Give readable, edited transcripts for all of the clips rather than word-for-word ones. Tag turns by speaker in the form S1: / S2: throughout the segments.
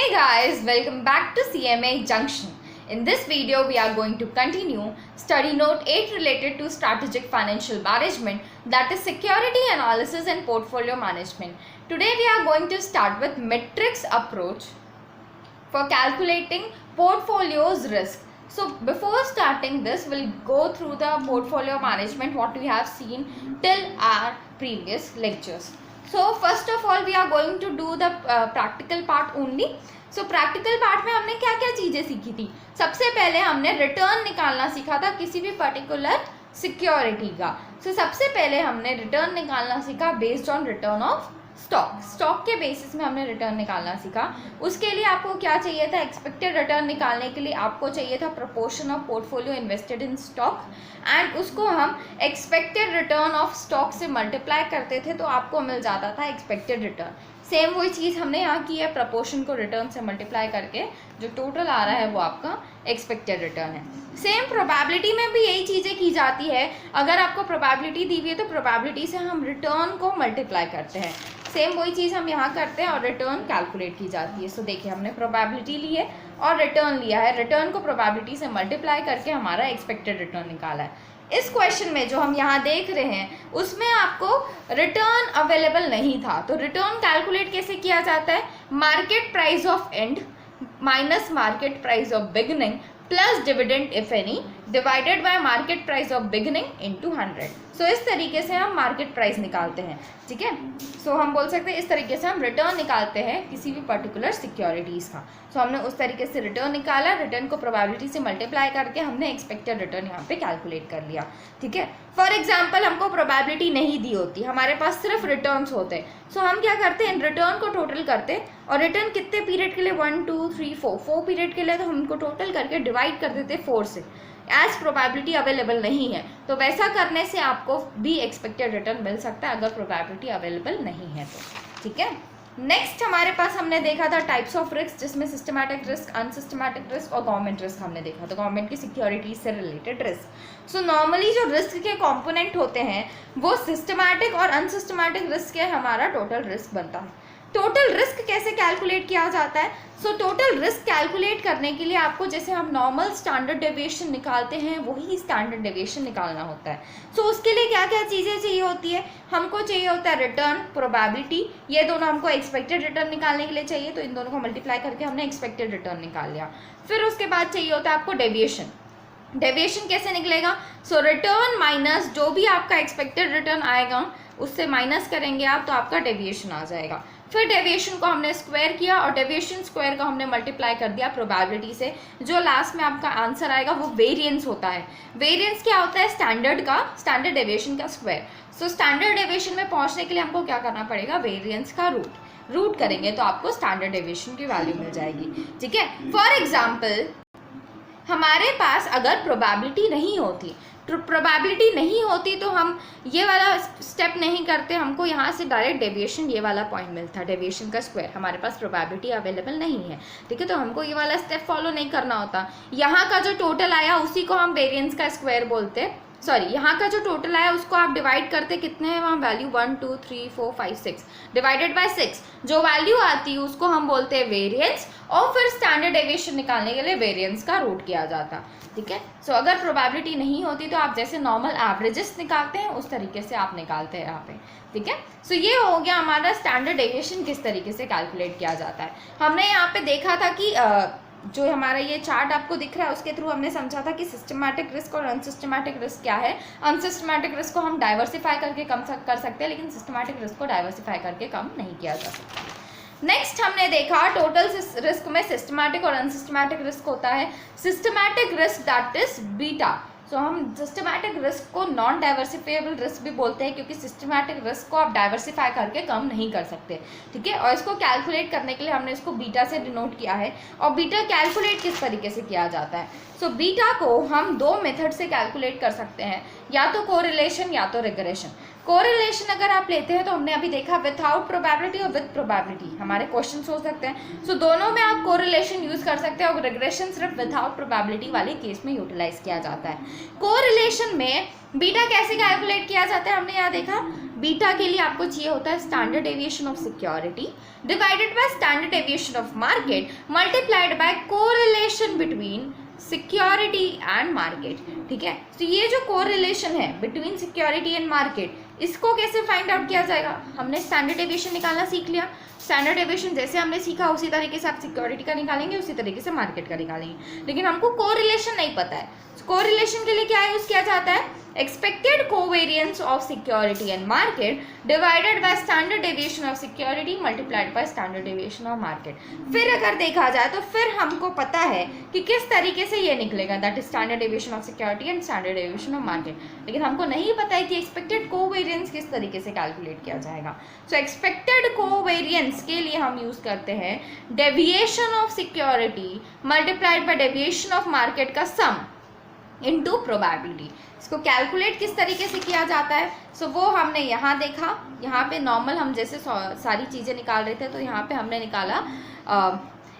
S1: Hey guys, welcome back to CMA Junction. In this video, we are going to continue study note 8 related to strategic financial management, that is security analysis and portfolio management. Today we are going to start with matrix approach for calculating portfolio's risk. So before starting this, we'll go through the portfolio management what we have seen till our previous lectures. So first of all we are going to do the practical part only. So practical part में हमने क्या क्या चीज़ें सीखी थी. सबसे पहले हमने रिटर्न निकालना सीखा था किसी भी पर्टिकुलर सिक्योरिटी का. So सबसे पहले हमने रिटर्न निकालना सीखा based on return of stock के बेसिस में हमने रिटर्न निकालना सीखा. उसके लिए आपको क्या चाहिए था, एक्सपेक्टेड रिटर्न निकालने के लिए आपको चाहिए था proportion of portfolio invested in stock, and उसको हम एक्सपेक्टेड रिटर्न ऑफ स्टॉक से मल्टीप्लाई करते थे तो आपको मिल जाता था एक्सपेक्टेड रिटर्न. सेम वही चीज़ हमने यहाँ की है, प्रोपोर्शन को रिटर्न से मल्टीप्लाई करके जो टोटल आ रहा है वो आपका एक्सपेक्टेड रिटर्न है. सेम प्रोबेबिलिटी में भी यही चीज़ें की जाती है. अगर आपको प्रोबेबिलिटी दी हुई है तो प्रोबेबिलिटी से हम रिटर्न को मल्टीप्लाई करते हैं. सेम वही चीज़ हम यहाँ करते हैं और रिटर्न कैलकुलेट की जाती है. सो देखिए हमने प्रोबेबिलिटी ली है और रिटर्न लिया है. रिटर्न को प्रोबेबिलिटी से मल्टीप्लाई करके हमारा एक्सपेक्टेड रिटर्न निकाला है. इस क्वेश्चन में जो हम यहाँ देख रहे हैं उसमें आपको रिटर्न अवेलेबल नहीं था, तो रिटर्न कैलकुलेट कैसे किया जाता है, market price of and minus market price of beginning plus dividend if any divided by market price of beginning into 100. सो इस तरीके से हम मार्केट प्राइस निकालते हैं. ठीक है, सो हम बोल सकते हैं इस तरीके से हम रिटर्न निकालते हैं किसी भी पर्टिकुलर सिक्योरिटीज़ का. सो हमने उस तरीके से रिटर्न निकाला, रिटर्न को प्रोबेबिलिटी से मल्टीप्लाई करके हमने एक्सपेक्टेड रिटर्न यहाँ पे कैलकुलेट कर लिया. ठीक है, फॉर एग्जाम्पल हमको प्रोबेबिलिटी नहीं दी होती, हमारे पास सिर्फ रिटर्न्स होते हैं. सो हम क्या करते हैं, रिटर्न को टोटल करते हैं और रिटर्न कितने पीरियड के लिए, 1 2 3 4 पीरियड के लिए, तो हम उनको टोटल करके डिवाइड कर देते 4 से. एज प्रोबेबिलिटी अवेलेबल नहीं है तो वैसा करने से आपको भी एक्सपेक्टेड रिटर्न मिल सकता है अगर प्रोबेबिलिटी अवेलेबल नहीं है तो. ठीक है, नेक्स्ट हमारे पास हमने देखा था टाइप्स ऑफ रिस्क, जिसमें सिस्टमैटिक रिस्क, अनसिस्टमैटिक रिस्क और गवर्नमेंट रिस्क हमने देखा. तो गवर्नमेंट की सिक्योरिटीज से रिलेटेड रिस्क. सो नॉर्मली जो रिस्क के कंपोनेंट होते हैं वो सिस्टमैटिक और अनसिस्टमैटिक रिस्क के हमारा टोटल रिस्क बनता है. टोटल रिस्क कैसे कैलकुलेट किया जाता है, सो टोटल रिस्क कैलकुलेट करने के लिए आपको जैसे हम नॉर्मल स्टैंडर्ड डेविएशन निकालते हैं वही स्टैंडर्ड डेविएशन निकालना होता है. सो उसके लिए क्या क्या चीज़ें चाहिए होती है, हमको चाहिए होता है रिटर्न, प्रोबेबिलिटी, ये दोनों हमको एक्सपेक्टेड रिटर्न निकालने के लिए चाहिए, तो इन दोनों को मल्टीप्लाई करके हमने एक्सपेक्टेड रिटर्न निकाल लिया. फिर उसके बाद चाहिए होता है आपको डेविएशन. डेविएशन कैसे निकलेगा, सो रिटर्न माइनस जो भी आपका एक्सपेक्टेड रिटर्न आएगा उससे माइनस करेंगे आप तो आपका डेविएशन आ जाएगा. फिर डेविएशन को हमने स्क्वायर किया और डेविएशन स्क्वायर को हमने मल्टीप्लाई कर दिया प्रोबेबिलिटी से. जो लास्ट में आपका आंसर आएगा वो वेरिएंस होता है. वेरिएंस क्या होता है, स्टैंडर्ड डेविएशन का स्क्वायर. सो स्टैंडर्ड डेविएशन में पहुंचने के लिए हमको क्या करना पड़ेगा, वेरिएंस का रूट करेंगे तो आपको स्टैंडर्ड डेविएशन की वैल्यू मिल जाएगी. ठीक है, फॉर एग्जाम्पल हमारे पास अगर प्रोबेबिलिटी नहीं होती तो हम ये वाला स्टेप नहीं करते, हमको यहाँ से डायरेक्ट डेविएशन ये वाला पॉइंट मिलता, डेविएशन का स्क्वायर. हमारे पास प्रोबेबिलिटी अवेलेबल नहीं है. ठीक है, तो हमको ये वाला स्टेप फॉलो नहीं करना होता. यहाँ का जो टोटल आया उसी को हम वेरिएंस का स्क्वायर बोलते हैं. यहाँ का जो टोटल आया उसको आप डिवाइड करते कितने हैं वहाँ वैल्यू, 1 2 3 4 5 6 डिवाइडेड बाय 6. जो वैल्यू आती है उसको हम बोलते हैं वेरिएंस और फिर स्टैंडर्ड डेविएशन निकालने के लिए वेरिएंस का रूट किया जाता. ठीक है, सो अगर प्रोबेबिलिटी नहीं होती तो आप जैसे नॉर्मल एवरेजेस निकालते हैं उस तरीके से आप निकालते हैं यहाँ पे. ठीक है, सो ये हो गया हमारा स्टैंडर्ड डेविएशन किस तरीके से कैलकुलेट किया जाता है. हमने यहाँ पे देखा था कि जो हमारा ये चार्ट आपको दिख रहा है उसके थ्रू हमने समझा था कि सिस्टमैटिक रिस्क और अनसिस्टमैटिक रिस्क क्या है. अनसिस्टमैटिक रिस्क को हम डाइवर्सिफाई करके कम कर सकते हैं, लेकिन सिस्टमैटिक रिस्क को डाइवर्सिफाई करके कम नहीं किया जा सकता. नेक्स्ट हमने देखा टोटल रिस्क में सिस्टमैटिक और अनसिस्टमैटिक रिस्क होता है. Systematic risk that is beta. So हम सिस्टमैटिक रिस्क को नॉन डाइवर्सिफाइबल रिस्क भी बोलते हैं क्योंकि सिस्टमैटिक रिस्क को आप डाइवर्सिफाई करके कम नहीं कर सकते. ठीक है, और इसको कैलकुलेट करने के लिए हमने इसको बीटा से डिनोट किया है. और बीटा कैलकुलेट किस तरीके से किया जाता है, सो बीटा को हम 2 मेथड से कैलकुलेट कर सकते हैं, या तो कोरिलेशन या तो रिग्रेशन. कोरिलेशन अगर आप लेते हैं तो हमने अभी देखा विथआउट प्रोबेबिलिटी और विद प्रोबेबिलिटी हमारे क्वेश्चन हो सकते हैं. सो दोनों में आप कोरिलेशन यूज कर सकते हैं और रिग्रेशन सिर्फ विथआउट प्रोबेबिलिटी वाले केस में यूटिलाइज किया जाता है. कोरिलेशन में बीटा कैसे कैलकुलेट किया जाता है हमने यहाँ देखा, बीटा के लिए आपको चाहिए होता है standard deviation of security divided by standard deviation of market multiplied by correlation between security and market. ठीक है, तो ये जो कोरिलेशन है बिटवीन सिक्योरिटी एंड मार्केट, इसको कैसे फाइंड आउट किया जाएगा? हमने स्टैंडर्ड डेविएशन निकालना सीख लिया। स्टैंडर्ड डेविएशन जैसे हमने सीखा उसी तरीके से आप सिक्योरिटी का निकालेंगे, उसी तरीके से मार्केट का निकालेंगे, लेकिन हमको कोरिलेशन नहीं पता है। कोरिलेशन के लिए क्या यूज किया जाता है? Expected covariance of security and market divided by standard deviation of security multiplied by standard deviation of market. फिर अगर देखा जाए तो फिर हमको पता है कि किस तरीके से ये निकलेगा, that is standard deviation of security and standard deviation of market. लेकिन हमको नहीं पता है कि एक्सपेक्टेड कोवेरियंस किस तरीके से कैलकुलेट किया जाएगा। सो एक्सपेक्टेड कोवेरियंस के लिए हम यूज करते हैं deviation of security multiplied by deviation of market का सम इनटू प्रोबेबिलिटी। इसको कैलकुलेट किस तरीके से किया जाता है? सो वो हमने यहाँ देखा, यहाँ पे नॉर्मल हम जैसे सारी चीज़ें निकाल रहे थे, तो यहाँ पे हमने निकाला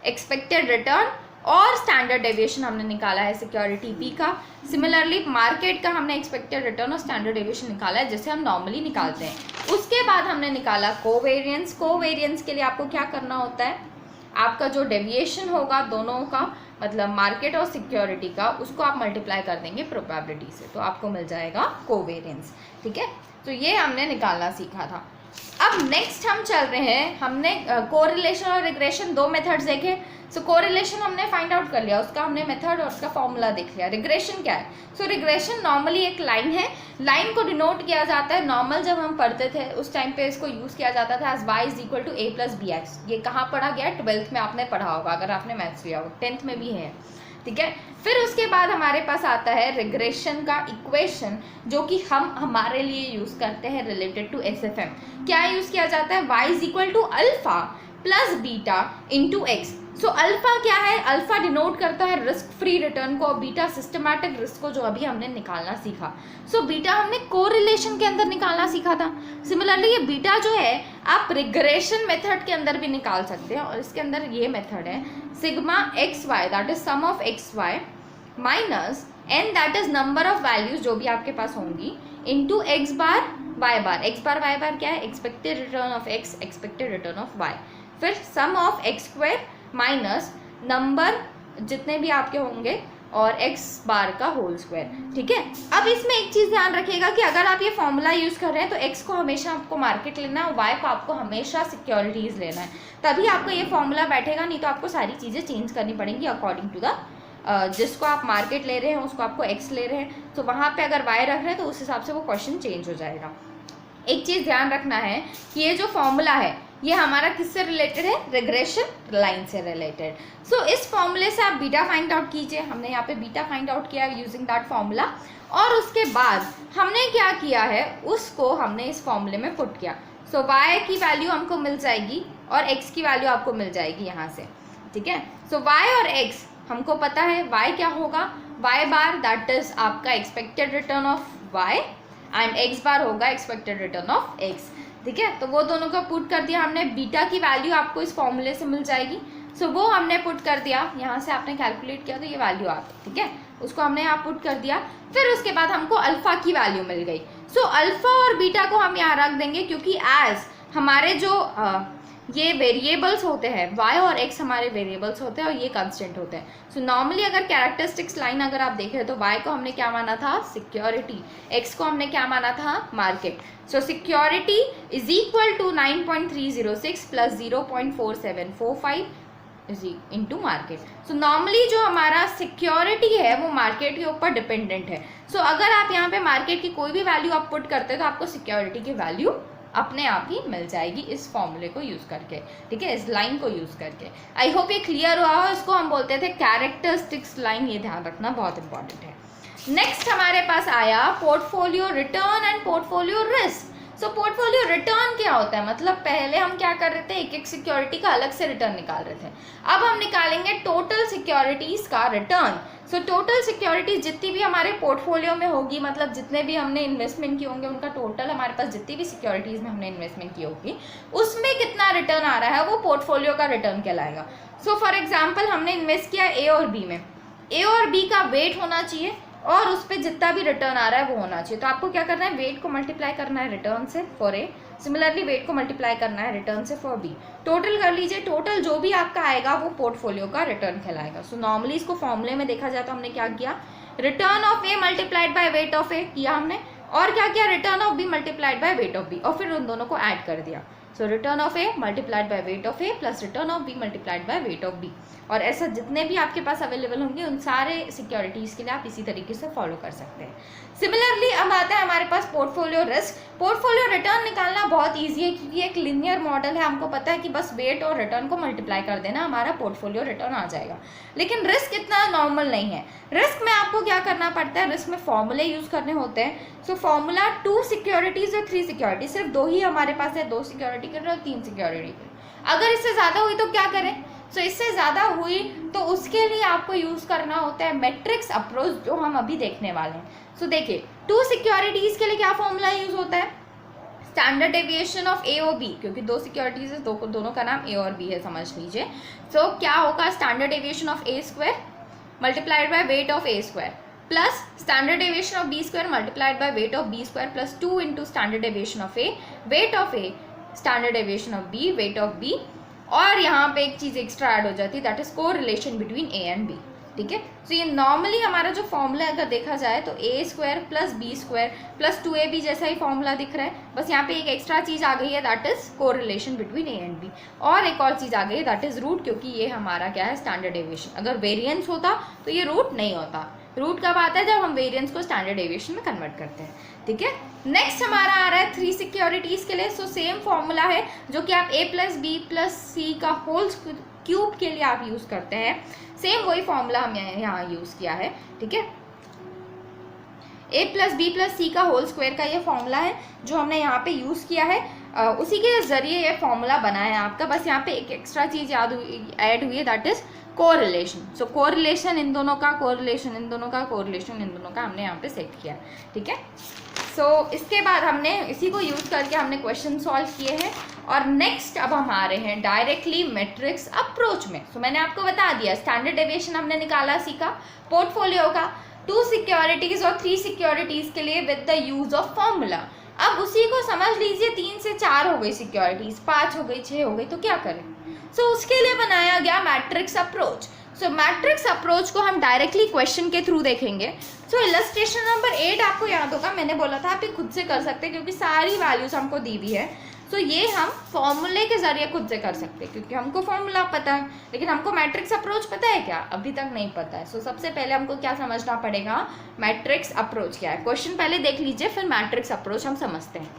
S1: एक्सपेक्टेड रिटर्न और स्टैंडर्ड डेविएशन हमने निकाला है सिक्योरिटी बी का। सिमिलरली मार्केट का हमने एक्सपेक्टेड रिटर्न और स्टैंडर्ड डेविएशन निकाला है जैसे हम नॉर्मली निकालते हैं। उसके बाद हमने निकाला कोवेरियंस। कोवेरियंस के लिए आपको क्या करना होता है? आपका जो डेविएशन होगा दोनों का, मतलब मार्केट और सिक्योरिटी का, उसको आप मल्टीप्लाई कर देंगे प्रोबेबिलिटी से, तो आपको मिल जाएगा कोवेरियंस। ठीक है, तो ये हमने निकालना सीखा था। अब नेक्स्ट हम चल रहे हैं, हमने कोरिलेशन और रिग्रेशन दो मेथड्स देखे। सो कोरिलेशन हमने फाइंड आउट कर लिया, उसका हमने मेथड और उसका फॉर्मूला देख लिया। रिग्रेशन क्या है? सो रिग्रेशन नॉर्मली एक लाइन है, लाइन को डिनोट किया जाता है। नॉर्मल जब हम पढ़ते थे उस टाइम पे इसको यूज़ किया जाता था as y is equal to a plus B X. ये कहाँ पढ़ा गया? 12th में आपने पढ़ा होगा, अगर आपने मैथ्स लिया हो, 10th में भी है। ठीक है, फिर उसके बाद हमारे पास आता है रिग्रेशन का इक्वेशन, जो कि हम हमारे लिए यूज़ करते हैं रिलेटेड टू SFM। क्या यूज़ किया जाता है? y is equal to alpha plus beta into X. So alpha क्या है? अल्फा डिनोट करता है रिस्क फ्री रिटर्न को, और बीटा सिस्टमैटिक रिस्क को, जो अभी हमने निकालना सीखा। सो बीटा हमने कोरिलेशन के अंदर निकालना सीखा था। सिमिलरली ये बीटा जो है आप रिग्रेशन मेथड के अंदर भी निकाल सकते हैं, और इसके अंदर ये मेथड है sigma X Y, that is sum of X Y minus N, that is number of values जो भी आपके पास होंगी, into X bar Y bar. X bar Y bar क्या है? Expected return of X, expected return of Y. फिर sum of X square minus number जितने भी आपके होंगे और x बार का होल स्क्वायर। ठीक है, अब इसमें एक चीज़ ध्यान रखिएगा कि अगर आप ये फॉर्मूला यूज़ कर रहे हैं तो x को हमेशा आपको मार्केट लेना है और y को आपको हमेशा सिक्योरिटीज़ लेना है, तभी आपको ये फॉर्मूला बैठेगा। नहीं तो आपको सारी चीज़ें चेंज करनी पड़ेंगी अकॉर्डिंग टू द जिसको आप मार्केट ले रहे हैं उसको आपको x ले रहे हैं, तो वहाँ पर अगर y रख रहे हैं तो उस हिसाब से वो क्वेश्चन चेंज हो जाएगा। एक चीज़ ध्यान रखना है कि ये जो फॉर्मूला है ये हमारा किससे रिलेटेड है? रिग्रेशन लाइन से रिलेटेड। सो इस फॉर्मूले से आप बीटा फाइंड आउट कीजिए। हमने यहाँ पे बीटा फाइंड आउट किया यूजिंग दैट फॉर्मूला, और उसके बाद हमने क्या किया है उसको हमने इस फॉर्मूले में पुट किया। सो y की वैल्यू हमको मिल जाएगी और x की वैल्यू आपको मिल जाएगी यहाँ से। ठीक है, सो y और x हमको पता है। y क्या होगा? y बार दैट इज आपका expected return of y and x बार होगा एक्सपेक्टेड रिटर्न ऑफ x। ठीक है, तो वो दोनों को पुट कर दिया हमने। बीटा की वैल्यू आपको इस फॉर्मूले से मिल जाएगी, सो वो हमने पुट कर दिया। यहाँ से आपने कैलकुलेट किया तो ये वैल्यू आ गई। ठीक है, उसको हमने यहाँ पुट कर दिया। फिर उसके बाद हमको अल्फा की वैल्यू मिल गई। सो अल्फा और बीटा को हम यहाँ रख देंगे, क्योंकि एज हमारे जो ये वेरिएबल्स होते हैं, y और x हमारे वेरिएबल्स होते हैं और ये कांस्टेंट होते हैं। सो नॉर्मली अगर कैरेक्टरिस्टिक्स लाइन अगर आप देखें तो y को हमने क्या माना था? सिक्योरिटी। x को हमने क्या माना था? Market. So security is equal to 9.306 plus 0.4745 into market. So normally जो हमारा सिक्योरिटी है वो मार्केट के ऊपर डिपेंडेंट है। सो अगर आप यहाँ पे मार्केट की कोई भी वैल्यू आप पुट करते हैं तो आपको सिक्योरिटी की वैल्यू अपने आप ही मिल जाएगी इस फॉर्मूले को यूज़ करके। ठीक है, इस लाइन को यूज़ करके। आई होप ये क्लियर हुआ हो। इसको हम बोलते थे कैरेक्टरिस्टिक्स लाइन, ये ध्यान रखना बहुत इंपॉर्टेंट है। नेक्स्ट हमारे पास आया portfolio return and portfolio risk. So portfolio return क्या होता है? मतलब पहले हम क्या कर रहे थे? एक एक सिक्योरिटी का अलग से रिटर्न निकाल रहे थे। अब हम निकालेंगे टोटल सिक्योरिटीज़ का रिटर्न। सो टोटल सिक्योरिटीज जितनी भी हमारे पोर्टफोलियो में होगी, मतलब जितने भी हमने इन्वेस्टमेंट किए होंगे उनका टोटल, हमारे पास जितनी भी सिक्योरिटीज़ में हमने इन्वेस्टमेंट की होगी उसमें कितना रिटर्न आ रहा है वो पोर्टफोलियो का रिटर्न कहलाएगा। सो फॉर एग्जाम्पल हमने इन्वेस्ट किया ए और बी में, ए और बी का वेट होना चाहिए और उस पर जितना भी रिटर्न आ रहा है वो होना चाहिए। तो आपको क्या करना है, वेट को मल्टीप्लाई करना है रिटर्न से फॉर ए, सिमिलरली वेट को मल्टीप्लाई करना है रिटर्न से फॉर बी। टोटल कर लीजिए, टोटल जो भी आपका आएगा वो पोर्टफोलियो का रिटर्न कहलाएगा। सो नॉर्मली इसको फॉर्मूले में देखा जाए तो हमने क्या किया, return of A multiplied by weight of A किया हमने, और क्या किया, return of B multiplied by weight of B, और फिर उन दोनों को ऐड कर दिया। So return of A multiplied by weight of A plus return of B multiplied by weight of B. और ऐसा जितने भी आपके पास अवेलेबल होंगे उन सारे सिक्योरिटीज़ के लिए आप इसी तरीके से फॉलो कर सकते हैं। सिमिलरली अब आता है हमारे पास पोर्टफोलियो रिस्क। पोर्टफोलियो रिटर्न निकालना बहुत ईजी है क्योंकि एक लिनियर मॉडल है, हमको पता है कि बस वेट और रिटर्न को मल्टीप्लाई कर देना हमारा पोर्टफोलियो रिटर्न आ जाएगा। लेकिन रिस्क इतना नॉर्मल नहीं है। रिस्क में आपको क्या करना पड़ता है, रिस्क में फॉर्मूले यूज़ करने होते हैं। सो फॉर्मूला 2 सिक्योरिटीज़ और 3 सिक्योरिटी, सिर्फ 2 ही हमारे पास है, 2 सिक्योरिटी के लिए और 3 सिक्योरिटी के लिए। अगर इससे ज़्यादा हुई तो क्या करें, सो इससे ज़्यादा हुई तो उसके लिए आपको यूज़ करना होता है मैट्रिक्स अप्रोच, जो हम अभी देखने वाले हैं। सो देखिए 2 सिक्योरिटीज़ के लिए क्या फॉर्मूला यूज़ होता है, स्टैंडर्ड डेविएशन ऑफ ए और बी, क्योंकि 2 सिक्योरिटीज़ है, दोनों का नाम ए और बी है, समझ लीजिए। सो क्या होगा, standard deviation of A square multiplied by weight of A square plus standard deviation of B square multiplied by weight of B square plus 2 into standard deviation of A weight of A standard deviation of B weight of B. और यहाँ पे एक चीज़ extra add हो जाती है, that is correlation between A and B. ठीक है, तो ये नॉर्मली हमारा जो फॉर्मूला अगर देखा जाए तो A square plus B square plus 2ab जैसा ही फॉर्मूला दिख रहा है, बस यहाँ पे एक एक्स्ट्रा चीज़ आ गई है, that is correlation between A and B. और एक और चीज़ आ गई है, दैट इज रूट, क्योंकि ये हमारा क्या है, स्टैंडर्ड डेविएशन। अगर वेरिएंस होता तो ये रूट नहीं होता। रूट कब आता है, जब हम वेरिएंस को स्टैंडर्ड डेविएशन में कन्वर्ट करते हैं। ठीक है, नेक्स्ट हमारा आ रहा है 3 सिक्योरिटीज़ के लिए। सो सेम फॉर्मूला है जो कि आप a प्लस बी प्लस सी का होल क्यूब के लिए आप यूज़ करते हैं, सेम वही फॉर्मूला हम यहाँ यूज़ किया है। ठीक है, a प्लस बी प्लस सी का होल स्क्वायर का ये फॉर्मूला है जो हमने यहाँ पे यूज़ किया है, उसी के ज़रिए ये फॉर्मूला बना है आपका। बस यहाँ पे एक एक्स्ट्रा चीज़ ऐड हुई है, that is correlation. So correlation इन दोनों का, कोरिलेशन इन दोनों का, कोरिलेशन इन दोनों का हमने यहाँ पे सेट किया। ठीक है, सो इसके बाद हमने इसी को यूज़ करके हमने क्वेश्चन सॉल्व किए हैं। और नेक्स्ट अब हम आ रहे हैं डायरेक्टली मैट्रिक्स अप्रोच में। सो मैंने आपको बता दिया, स्टैंडर्ड डेविएशन हमने निकाला सीखा पोर्टफोलियो का 2 सिक्योरिटीज़ और 3 सिक्योरिटीज़ के लिए with the use of formula. अब उसी को समझ लीजिए 3 से 4 हो गई सिक्योरिटीज़, 5 हो गई, 6 हो गई, तो क्या करें। सो उसके लिए बनाया गया मैट्रिक्स अप्रोच। सो मैट्रिक्स अप्रोच को हम डायरेक्टली क्वेश्चन के थ्रू देखेंगे। सो इलस्ट्रेशन नंबर 8 आपको याद होगा, मैंने बोला था आप ये खुद से कर सकते हैं क्योंकि सारी वैल्यूज हमको दी हुई है। सो ये हम फॉर्मूले के जरिए खुद से कर सकते हैं क्योंकि हमको फॉर्मूला पता है, लेकिन हमको मैट्रिक्स अप्रोच पता है क्या, अभी तक नहीं पता है। सो सबसे पहले हमको क्या समझना पड़ेगा, मैट्रिक्स अप्रोच क्या है। क्वेश्चन पहले देख लीजिए, फिर मैट्रिक्स अप्रोच हम समझते हैं।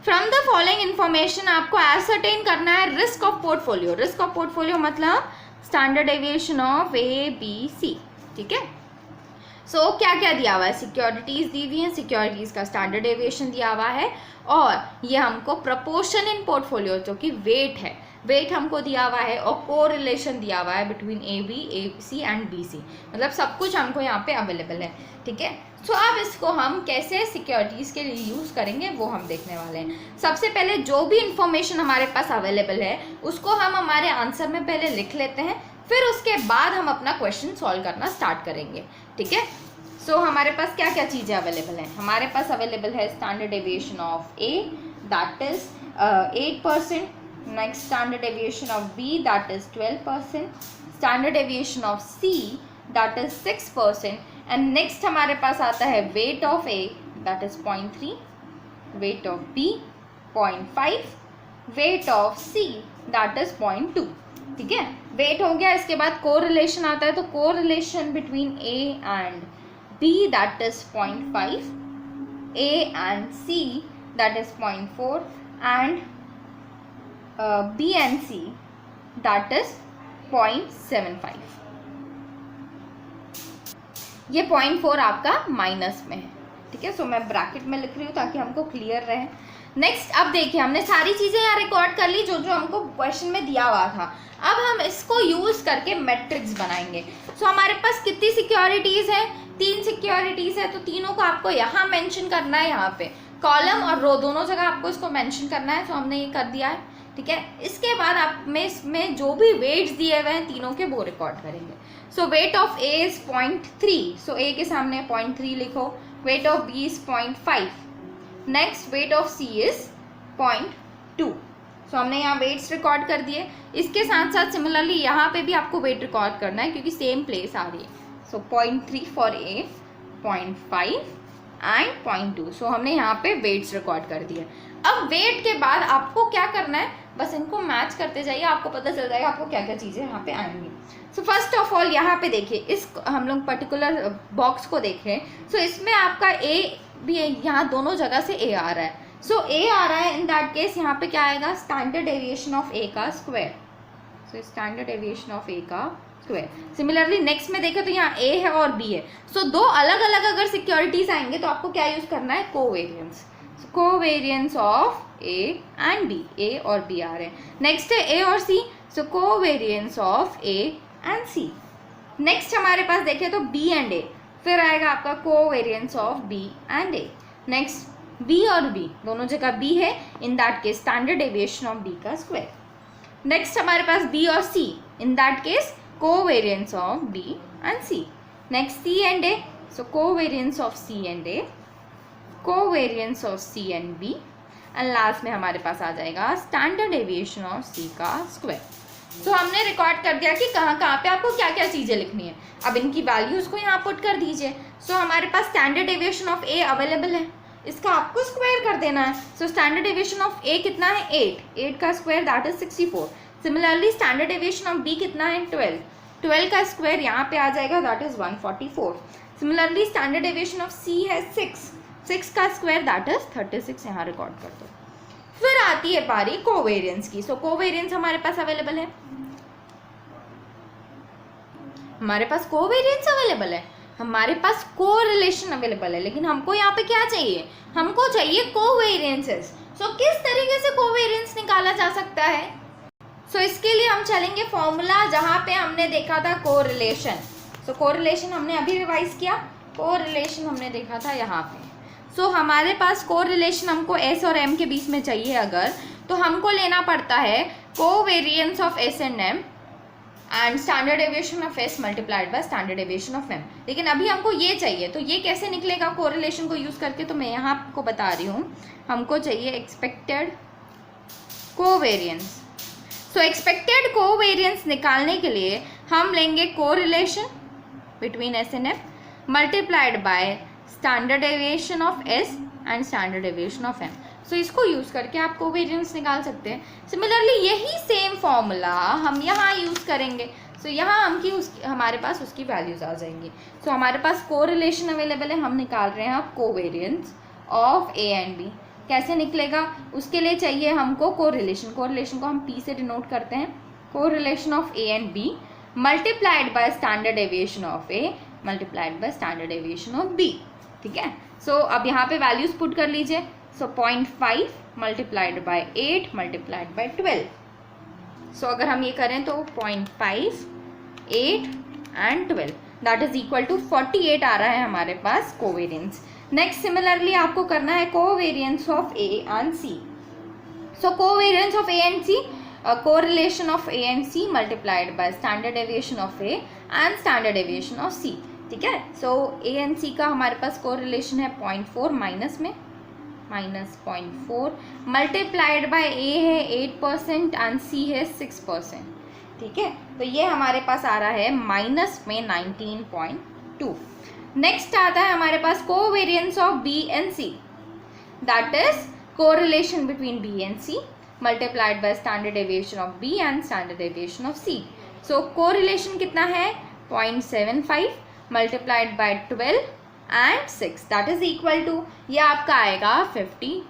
S1: फ्रॉम द फॉलोइंग इन्फॉर्मेशन आपको एसरटेन करना है risk of portfolio. Risk of portfolio मतलब standard deviation of A B C. ठीक है, सो क्या क्या दिया हुआ है, सिक्योरिटीज़ दी हुई हैं, सिक्योरिटीज़ का स्टैंडर्ड डेविएशन दिया हुआ है, और ये हमको प्रपोर्शन इन पोर्टफोलियो जो कि वेट है, वेट हमको दिया हुआ है, और कोरिलेशन दिया हुआ है between A C and B C. मतलब सब कुछ हमको यहाँ पे अवेलेबल है। ठीक है, सो अब इसको हम कैसे सिक्योरिटीज़ के लिए यूज़ करेंगे वो हम देखने वाले हैं। सबसे पहले जो भी इंफॉर्मेशन हमारे पास अवेलेबल है उसको हम हमारे आंसर में पहले लिख लेते हैं, फिर उसके बाद हम अपना क्वेश्चन सॉल्व करना स्टार्ट करेंगे। ठीक है, सो हमारे पास क्या क्या चीज़ें अवेलेबल हैं, हमारे पास अवेलेबल है standard deviation of A that is 8%, next standard deviation of B that is 12%, standard deviation of C that is 6%, and next हमारे पास आता है weight of A that is 0.3, weight of B 0.5, weight of C that is 0.2। ठीक है, wait हो गया। इसके बाद कोरिलेशन आता है, तो correlation between A and B that is 0.5, A and C that is 0.4, and B and C that is 0.75। ये 0.4 आपका माइनस में है। ठीक है, सो मैं ब्रैकेट में लिख रही हूँ ताकि हमको क्लियर रहे। नेक्स्ट अब देखिए, हमने सारी चीज़ें यहाँ रिकॉर्ड कर ली जो जो हमको क्वेश्चन में दिया हुआ था। अब हम इसको यूज़ करके मैट्रिक्स बनाएंगे। सो हमारे पास कितनी सिक्योरिटीज़ हैं, 3 सिक्योरिटीज़ है, तो तीनों को आपको यहाँ मेंशन करना है, यहाँ पे कॉलम और रो दोनों जगह आपको इसको मेंशन करना है। सो हमने ये कर दिया है। ठीक है। इसके बाद आप में इसमें जो भी वेट्स दिए हुए हैं तीनों के वो रिकॉर्ड करेंगे। So weight of A is 0.3, so A के सामने 0.3 लिखो। Weight of B is 0.5, next weight of C is 0.2। So हमने यहाँ वेट्स रिकॉर्ड कर दिए। इसके साथ साथ सिमिलरली यहाँ पे भी आपको वेट रिकॉर्ड करना है क्योंकि सेम प्लेस आ रही है। सो 0.3 फॉर ए, 0.5 एंड 0.2। सो हमने यहाँ पे वेट्स रिकॉर्ड कर दिए। अब वेट के बाद आपको क्या करना है, बस इनको मैच करते जाइए, आपको पता चल जाएगा आपको क्या क्या चीज़ें यहाँ पे आएंगी। सो फर्स्ट ऑफ ऑल यहाँ पे देखिए, इस हम लोग पर्टिकुलर बॉक्स को देख रहे हैं। सो इसमें आपका ए भी है, यहाँ दोनों जगह से ए आ रहा है। सो ए आ रहा है, इन दैट केस यहाँ पे क्या आएगा, स्टैंडर्ड डेविएशन ऑफ ए का square. So standard deviation of A का स्क्वायर। सिमिलरली नेक्स्ट में देखें तो यहाँ ए है और बी है। सो दो अलग अलग अगर सिक्योरिटीज आएंगे तो आपको क्या यूज करना है, covariance. Covariance of A and B, A और बी आ रहे हैं। नेक्स्ट है ए और C, so covariance of A and C. Next हमारे पास देखें तो बी एंड ए, फिर आएगा आपका covariance of B and A. Next B और बी, दोनों जगह बी है, in that case standard deviation of B का स्क्वायर। नेक्स्ट हमारे पास बी और C, in that case covariance of B and C. Next C and A, so covariance of C and A, covariance of C and B, and last में हमारे पास आ जाएगा standard deviation of C का square. सो हमने record कर दिया कि कहाँ कहाँ पे आपको क्या क्या चीज़ें लिखनी है। अब इनकी वैल्यूज़ को यहाँ पुट कर दीजिए। सो हमारे पास standard deviation of A available है, इसका आपको स्क्वायर कर देना है। So standard deviation of A कितना है, 8 का square that is 64। Similarly standard deviation of B कितना है, 12 का स्क्वायर यहाँ पे आ जाएगा that is 144। Similarly standard deviation of C है 6 का स्क्वायर दैट इज 36, यहाँ रिकॉर्ड कर दो। फिर आती है बारी कोवेरियंस की। सो कोवेरियंस हमारे पास अवेलेबल है, हमारे पास कोवेरियंस अवेलेबल है, हमारे पास कोरिलेशन अवेलेबल है, लेकिन हमको यहाँ पे क्या चाहिए, हमको चाहिए कोवेरियंसेस। सो किस तरीके से कोवेरियंस निकाला जा सकता है, सो इसके लिए हम चलेंगे फॉर्मूला जहाँ पे हमने देखा था कोरिलेशन। सो कोरिलेशन हमने अभी रिवाइज किया, कोरिलेशन हमने देखा था यहाँ पे। सो हमारे पास कोरिलेशन हमको एस और एम के बीच में चाहिए अगर, तो हमको लेना पड़ता है covariance of S and M and standard deviation of S multiplied by standard deviation of M. लेकिन अभी हमको ये चाहिए, तो ये कैसे निकलेगा कोरिलेशन को यूज़ करके, तो मैं यहाँ आपको बता रही हूँ। हमको चाहिए expected covariance. So expected covariance निकालने के लिए हम लेंगे correlation between S and M multiplied by standard deviation of S and standard deviation of M. So इसको यूज़ करके आप कोवेरियंस निकाल सकते हैं। सिमिलरली यही सेम फॉर्मूला हम यहाँ यूज़ करेंगे। सो यहाँ हमारे पास उसकी वैल्यूज़ आ जाएंगी। सो हमारे पास कोरिलेशन अवेलेबल है, हम निकाल रहे हैं अब covariance of A and B. कैसे निकलेगा, उसके लिए चाहिए हमको कोरिलेशन। कोरिलेशन को हम पी से डिनोट करते हैं, correlation of A and B multiplied by standard deviation of A multiplied by standard deviation of B. ठीक है। सो अब यहाँ पे वैल्यूज पुट कर लीजिए। So 0.5 multiplied by 8 multiplied by 12। So अगर हम ये करें तो 0.5, 8 and 12 that is equal to 48 आ रहा है हमारे पास कोवेरियंस। नेक्स्ट सिमिलरली आपको करना है covariance of A and C. So covariance of A and C, correlation of A and C multiplied by standard deviation of A and standard deviation of C. ठीक है। सो ए एंड सी का हमारे पास correlation है 0.4 minus में, -0.4 multiplied by ए है 8% and सी है 6%। ठीक है। तो ये हमारे पास आ रहा है माइनस में 19.2। नेक्स्ट आता है हमारे पास covariance of B and C, that is correlation between B and C multiplied by standard deviation of B and standard deviation of C. So correlation कितना है 0.75 multiplied by 12 and 6 that is equal to, ये आपका आएगा 54।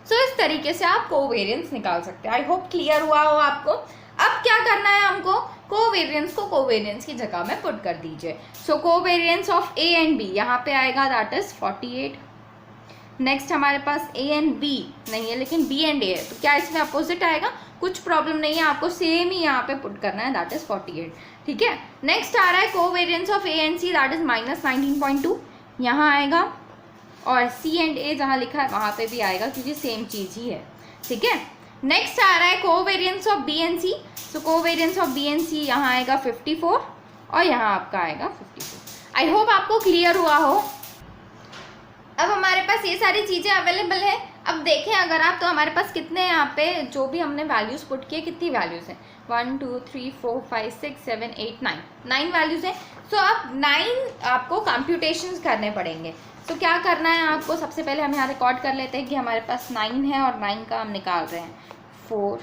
S1: सो इस तरीके से आप covariance निकाल सकते हैं। आई होप क्लियर हुआ हो आपको। अब क्या करना है हमको, कोवेरियंस को कोवेरियंस की जगह में पुट कर दीजिए। So covariance of A and B यहाँ पे आएगा दैट इज 48। नेक्स्ट हमारे पास ए एंड बी नहीं है लेकिन बी एंड ए है, तो क्या इसमें अपोजिट आएगा, कुछ प्रॉब्लम नहीं है, आपको सेम ही यहाँ पे पुट करना है दैट इज 48। ठीक है। नेक्स्ट आ रहा है covariance of A and C that is -19.2 यहाँ आएगा, और सी एंड ए जहाँ लिखा है वहाँ पे भी आएगा क्योंकि सेम चीज़ ही है। ठीक है। नेक्स्ट आ रहा है covariance of B and C. So covariance of B and C यहाँ आएगा 54 और यहाँ आपका आएगा 54। आई होप आपको क्लियर हुआ हो। अब हमारे पास ये सारी चीज़ें अवेलेबल है। अब देखें अगर आप, तो हमारे पास कितने यहाँ पे जो भी हमने वैल्यूज़ पुट किए, कितनी वैल्यूज़ हैं, 1 2 3 4 5 6 7 8 9 वैल्यूज़ हैं। सो अब 9 आपको कंप्यूटेशंस करने पड़ेंगे। तो क्या करना है आपको, सबसे पहले हम यहाँ रिकॉर्ड कर लेते हैं कि हमारे पास 9 है और 9 का हम निकाल रहे हैं 4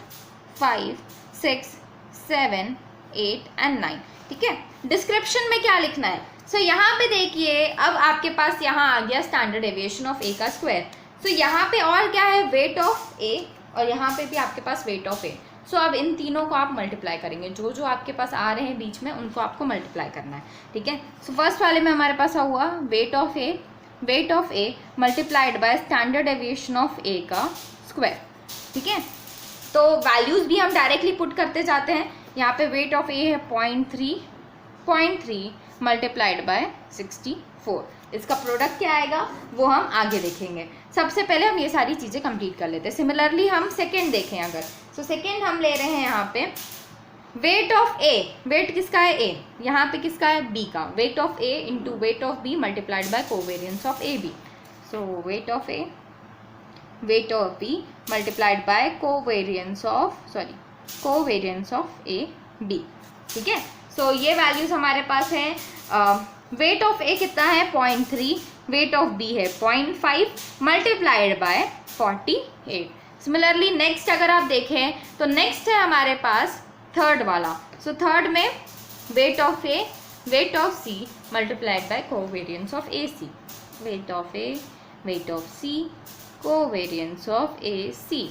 S1: 5 6 7 8 एंड 9। ठीक है, डिस्क्रिप्शन में क्या लिखना है। सो यहाँ पे देखिए, अब आपके पास यहाँ आ गया स्टैंडर्ड डेविएशन ऑफ ए का स्क्वायर। सो यहाँ पे और क्या है, वेट ऑफ ए, और यहाँ पे भी आपके पास वेट ऑफ ए। सो अब इन तीनों को आप मल्टीप्लाई करेंगे, जो जो आपके पास आ रहे हैं बीच में उनको आपको मल्टीप्लाई करना है। ठीक है, सो फर्स्ट वाले में हमारे पास हुआ weight of A multiplied by standard deviation of A का स्क्वायर। ठीक है, तो वैल्यूज़ भी हम डायरेक्टली पुट करते जाते हैं। यहाँ पे वेट ऑफ ए है 0.3 मल्टीप्लाइड बाय 64। इसका प्रोडक्ट क्या आएगा वो हम आगे देखेंगे। सबसे पहले हम ये सारी चीज़ें कंप्लीट कर लेते हैं। सिमिलरली हम सेकेंड देखें अगर, सो सेकेंड हम ले रहे हैं यहाँ पे वेट ऑफ ए। वेट किसका है, ए, यहाँ पे किसका है, बी का। Weight of A into weight of B multiplied by covariance of A B. So weight of B multiplied by covariance of A B. ठीक है, सो ये वैल्यूज हमारे पास हैं। वेट ऑफ ए कितना है 0.3, वेट ऑफ बी है 0.5 multiplied bye 48। Similarly next अगर आप देखें तो नेक्स्ट है हमारे पास थर्ड वाला। सो थर्ड में weight of A, weight of C multiplied by covariance of A C. Weight of A, weight of C, covariance of A C.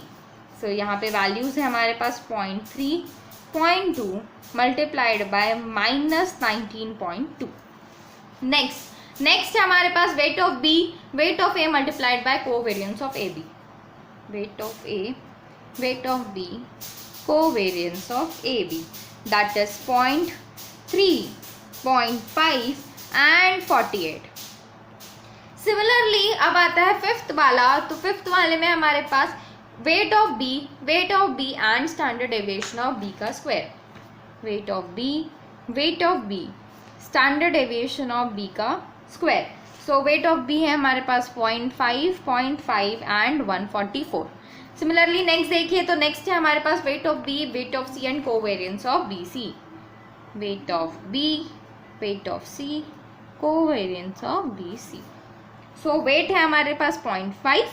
S1: So यहाँ पे वैल्यूज है हमारे पास 0.3, 0.2 मल्टीप्लाइड बाय -19.2। नेक्स्ट है हमारे पास weight of B, weight of A multiplied by covariance of A B. Weight of A, weight of B, covariance of A B, that is 0.3, 0.5 and 48। Similarly अब आता है फिफ्थ वाला। तो फिफ्थ वाले में हमारे पास weight of B and standard deviation of B का square. Weight of B, standard deviation of B का square. So weight of B है हमारे पास 0.5, 0.5 एंड 144। सिमिलरली नेक्स्ट देखिए, तो नेक्स्ट है हमारे पास weight of B, weight of C and covariance of B C. Weight of B, weight of C, covariance of B C. So weight है हमारे पास 0.5,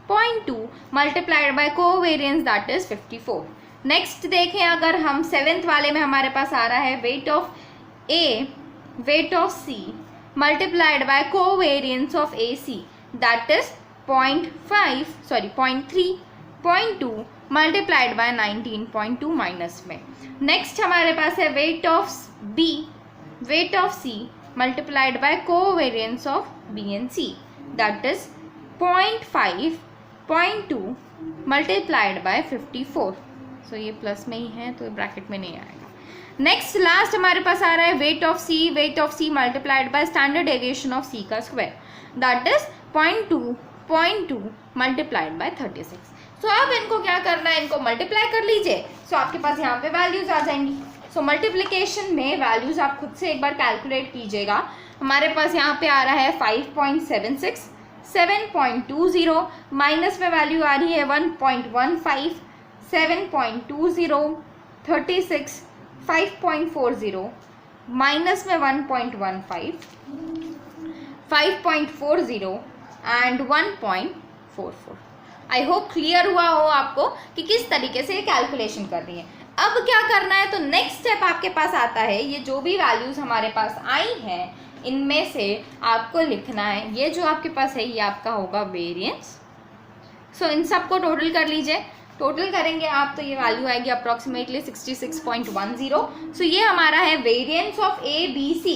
S1: 0.2 multiplied by covariance that is 54। Next देखें अगर हम सेवेंथ वाले में हमारे पास आ रहा है weight of A, weight of C multiplied by covariance of A C that is 0.3, 0.2 multiplied by 19.2 minus में। नेक्स्ट हमारे पास है weight of B, weight of C multiplied by covariance of B and C that is 0.5, 0.2 multiplied by 54। So ये plus में ही है तो bracket में नहीं आएगा। नेक्स्ट लास्ट हमारे पास आ रहा है weight of C multiplied by standard deviation of C का square that is 0.2 multiplied by 36। So अब इनको क्या करना है, इनको मल्टीप्लाई कर लीजिए। सो आपके पास यहाँ पे वैल्यूज आ जाएंगी। सो मल्टीप्लिकेशन में वैल्यूज आप खुद से एक बार कैलकुलेट कीजिएगा। हमारे पास यहाँ पे आ रहा है 5.76, 7.20, माइनस में वैल्यू आ रही है 1.15, 7.20, 36, 5.40, माइनस में 1.15, 5.40 एंड 1.44। आई होप क्लियर हुआ हो आपको कि किस तरीके से ये कैलकुलेशन कर रही है। अब क्या करना है, तो नेक्स्ट स्टेप आपके पास आता है, ये जो भी वैल्यूज़ हमारे पास आई हैं इनमें से आपको लिखना है, ये जो आपके पास है ये आपका होगा वेरिएंस। सो इन सब को टोटल कर लीजिए। टोटल करेंगे आप तो ये वैल्यू आएगी अप्रॉक्सीमेटली 66.10। सो ये हमारा है variance of A B C.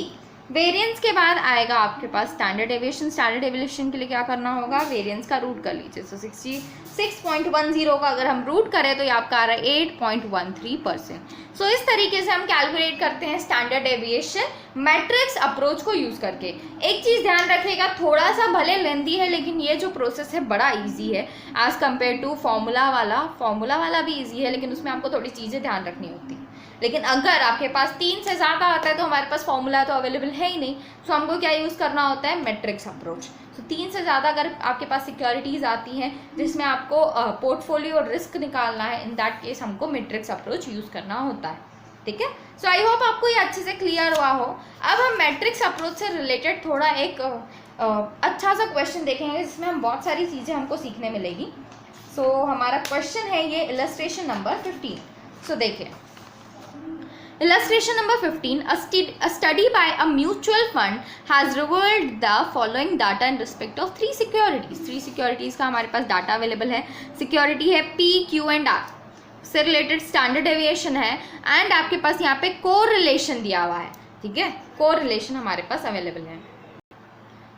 S1: Variance के बाद आएगा आपके पास स्टैंडर्ड डेविएशन। स्टैंडर्ड डेविएशन के लिए क्या करना होगा, वेरिएंस का रूट कर लीजिए। सो 66.10 का अगर हम रूट करें तो ये आपका आ रहा है 8.13%। सो इस तरीके से हम कैलकुलेट करते हैं स्टैंडर्ड डेविएशन मैट्रिक्स अप्रोच को यूज़ करके। एक चीज़ ध्यान रखिएगा, थोड़ा सा भले लेंदी है लेकिन ये जो प्रोसेस है बड़ा ईजी है एज कम्पेयर टू फॉर्मूला वाला भी ईजी है, लेकिन उसमें आपको थोड़ी चीज़ें ध्यान रखनी होती है। लेकिन अगर आपके पास 3 से ज़्यादा आता है तो हमारे पास फॉर्मूला तो अवेलेबल है ही नहीं, तो हमको क्या यूज़ करना होता है, मैट्रिक्स अप्रोच। तो 3 से ज़्यादा अगर आपके पास सिक्योरिटीज़ आती हैं जिसमें आपको पोर्टफोलियो रिस्क निकालना है, इन दैट केस हमको मैट्रिक्स अप्रोच यूज़ करना होता है। ठीक है, सो आई होप आपको ये अच्छे से क्लियर हुआ हो। अब हम मैट्रिक्स अप्रोच से रिलेटेड थोड़ा एक अच्छा सा क्वेश्चन देखेंगे जिसमें हम बहुत सारी चीज़ें हमको सीखने मिलेगी। सो हमारा क्वेश्चन है ये इलस्ट्रेशन नंबर 15। सो देखिए, illustration number 15, a study by a mutual fund has revealed the following data in respect of 3 securities। 3 securities का हमारे पास डाटा अवेलेबल है। सिक्योरिटी है P, Q एंड R से रिलेटेड स्टैंडर्ड डेविएशन है and आपके पास यहाँ पे कोरिलेशन दिया हुआ है। ठीक है, कोरिलेशन हमारे पास अवेलेबल है।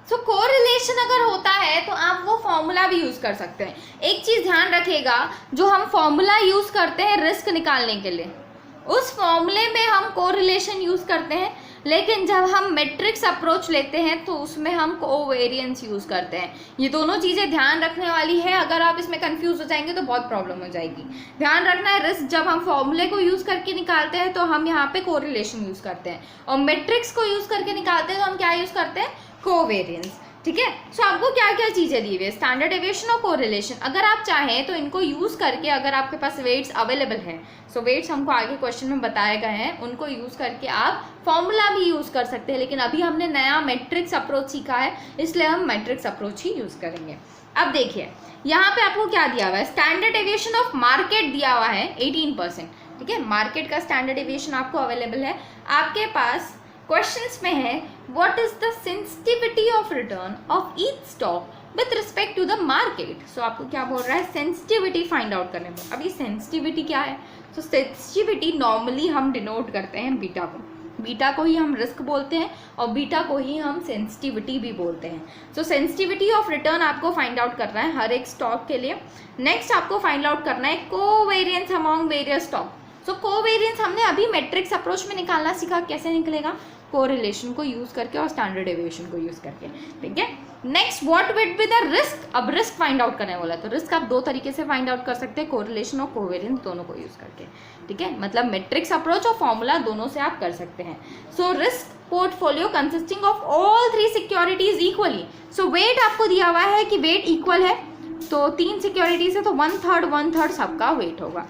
S1: सो कोरिलेशन अगर होता है तो आप वो फॉर्मूला भी यूज़ कर सकते हैं। एक चीज़ ध्यान रखिएगा, जो हम फॉर्मूला यूज़ करते हैं रिस्क निकालने के लिए, उस फॉर्मूले में हम कोरिलेशन यूज़ करते हैं, लेकिन जब हम मैट्रिक्स अप्रोच लेते हैं तो उसमें हम कोवेरिएंस यूज़ करते हैं। ये दोनों चीज़ें ध्यान रखने वाली है, अगर आप इसमें कंफ्यूज हो जाएंगे तो बहुत प्रॉब्लम हो जाएगी। ध्यान रखना है, रिस्क जब हम फॉर्मूले को यूज़ करके निकालते हैं तो हम यहाँ पे कोरिलेशन यूज़ करते हैं, और मैट्रिक्स को यूज़ करके निकालते हैं तो हम क्या यूज़ करते हैं, कोवेरिएंस। ठीक है, सो आपको क्या क्या चीज़ें दी हुई है, स्टैंडर्ड डेविएशन और कोरिलेशन। अगर आप चाहें तो इनको यूज़ करके, अगर आपके पास वेट्स अवेलेबल हैं, सो वेट्स हमको आगे क्वेश्चन में बताए गए हैं, उनको यूज़ करके आप फॉर्मूला भी यूज़ कर सकते हैं। लेकिन अभी हमने नया मैट्रिक्स अप्रोच सीखा है, इसलिए हम मैट्रिक्स अप्रोच ही यूज़ करेंगे। अब देखिए, यहाँ पे आपको क्या दिया हुआ है, स्टैंडर्ड डेविएशन ऑफ मार्केट दिया हुआ है 18%। ठीक है, मार्केट का स्टैंडर्ड डेविएशन आपको अवेलेबल है। आपके पास क्वेश्चंस में है, what is the sensitivity of return of each stock with respect to the market. So आपको क्या बोल रहा है, सेंसिटिविटी फाइंड आउट करने को। अभी सेंसिटिविटी क्या है, तो सेंसिटिविटी नॉर्मली हम डिनोट करते हैं बीटा को, बीटा को ही हम रिस्क बोलते हैं और बीटा को ही हम सेंसिटिविटी भी बोलते हैं। सो सेंसिटिविटी ऑफ रिटर्न आपको फाइंड आउट करना है हर एक स्टॉक के लिए। नेक्स्ट आपको फाइंड आउट करना है कोवेरिएंस अमॉन्ग वेरियस स्टॉक। सो कोवेरिएंस हमने अभी मैट्रिक्स अप्रोच में निकालना सीखा, कैसे निकलेगा, कोरिलेशन को यूज करके और स्टैंडर्ड डेविएशन को यूज करके। ठीक है, next what will be the risk. अब रिस्क फाइंड आउट करने वाला है, तो रिस्क आप दो तरीके से फाइंड आउट कर सकते हैं, कोरिलेशन और कोवेरिएंस दोनों को यूज करके। ठीक है, मतलब मैट्रिक्स अप्रोच और फॉर्मूला दोनों से आप कर सकते हैं। So risk portfolio consisting of all 3 securities equally. So weight आपको दिया हुआ है कि वेट इक्वल है, तो 3 सिक्योरिटीज है तो 1/3 सबका वेट होगा।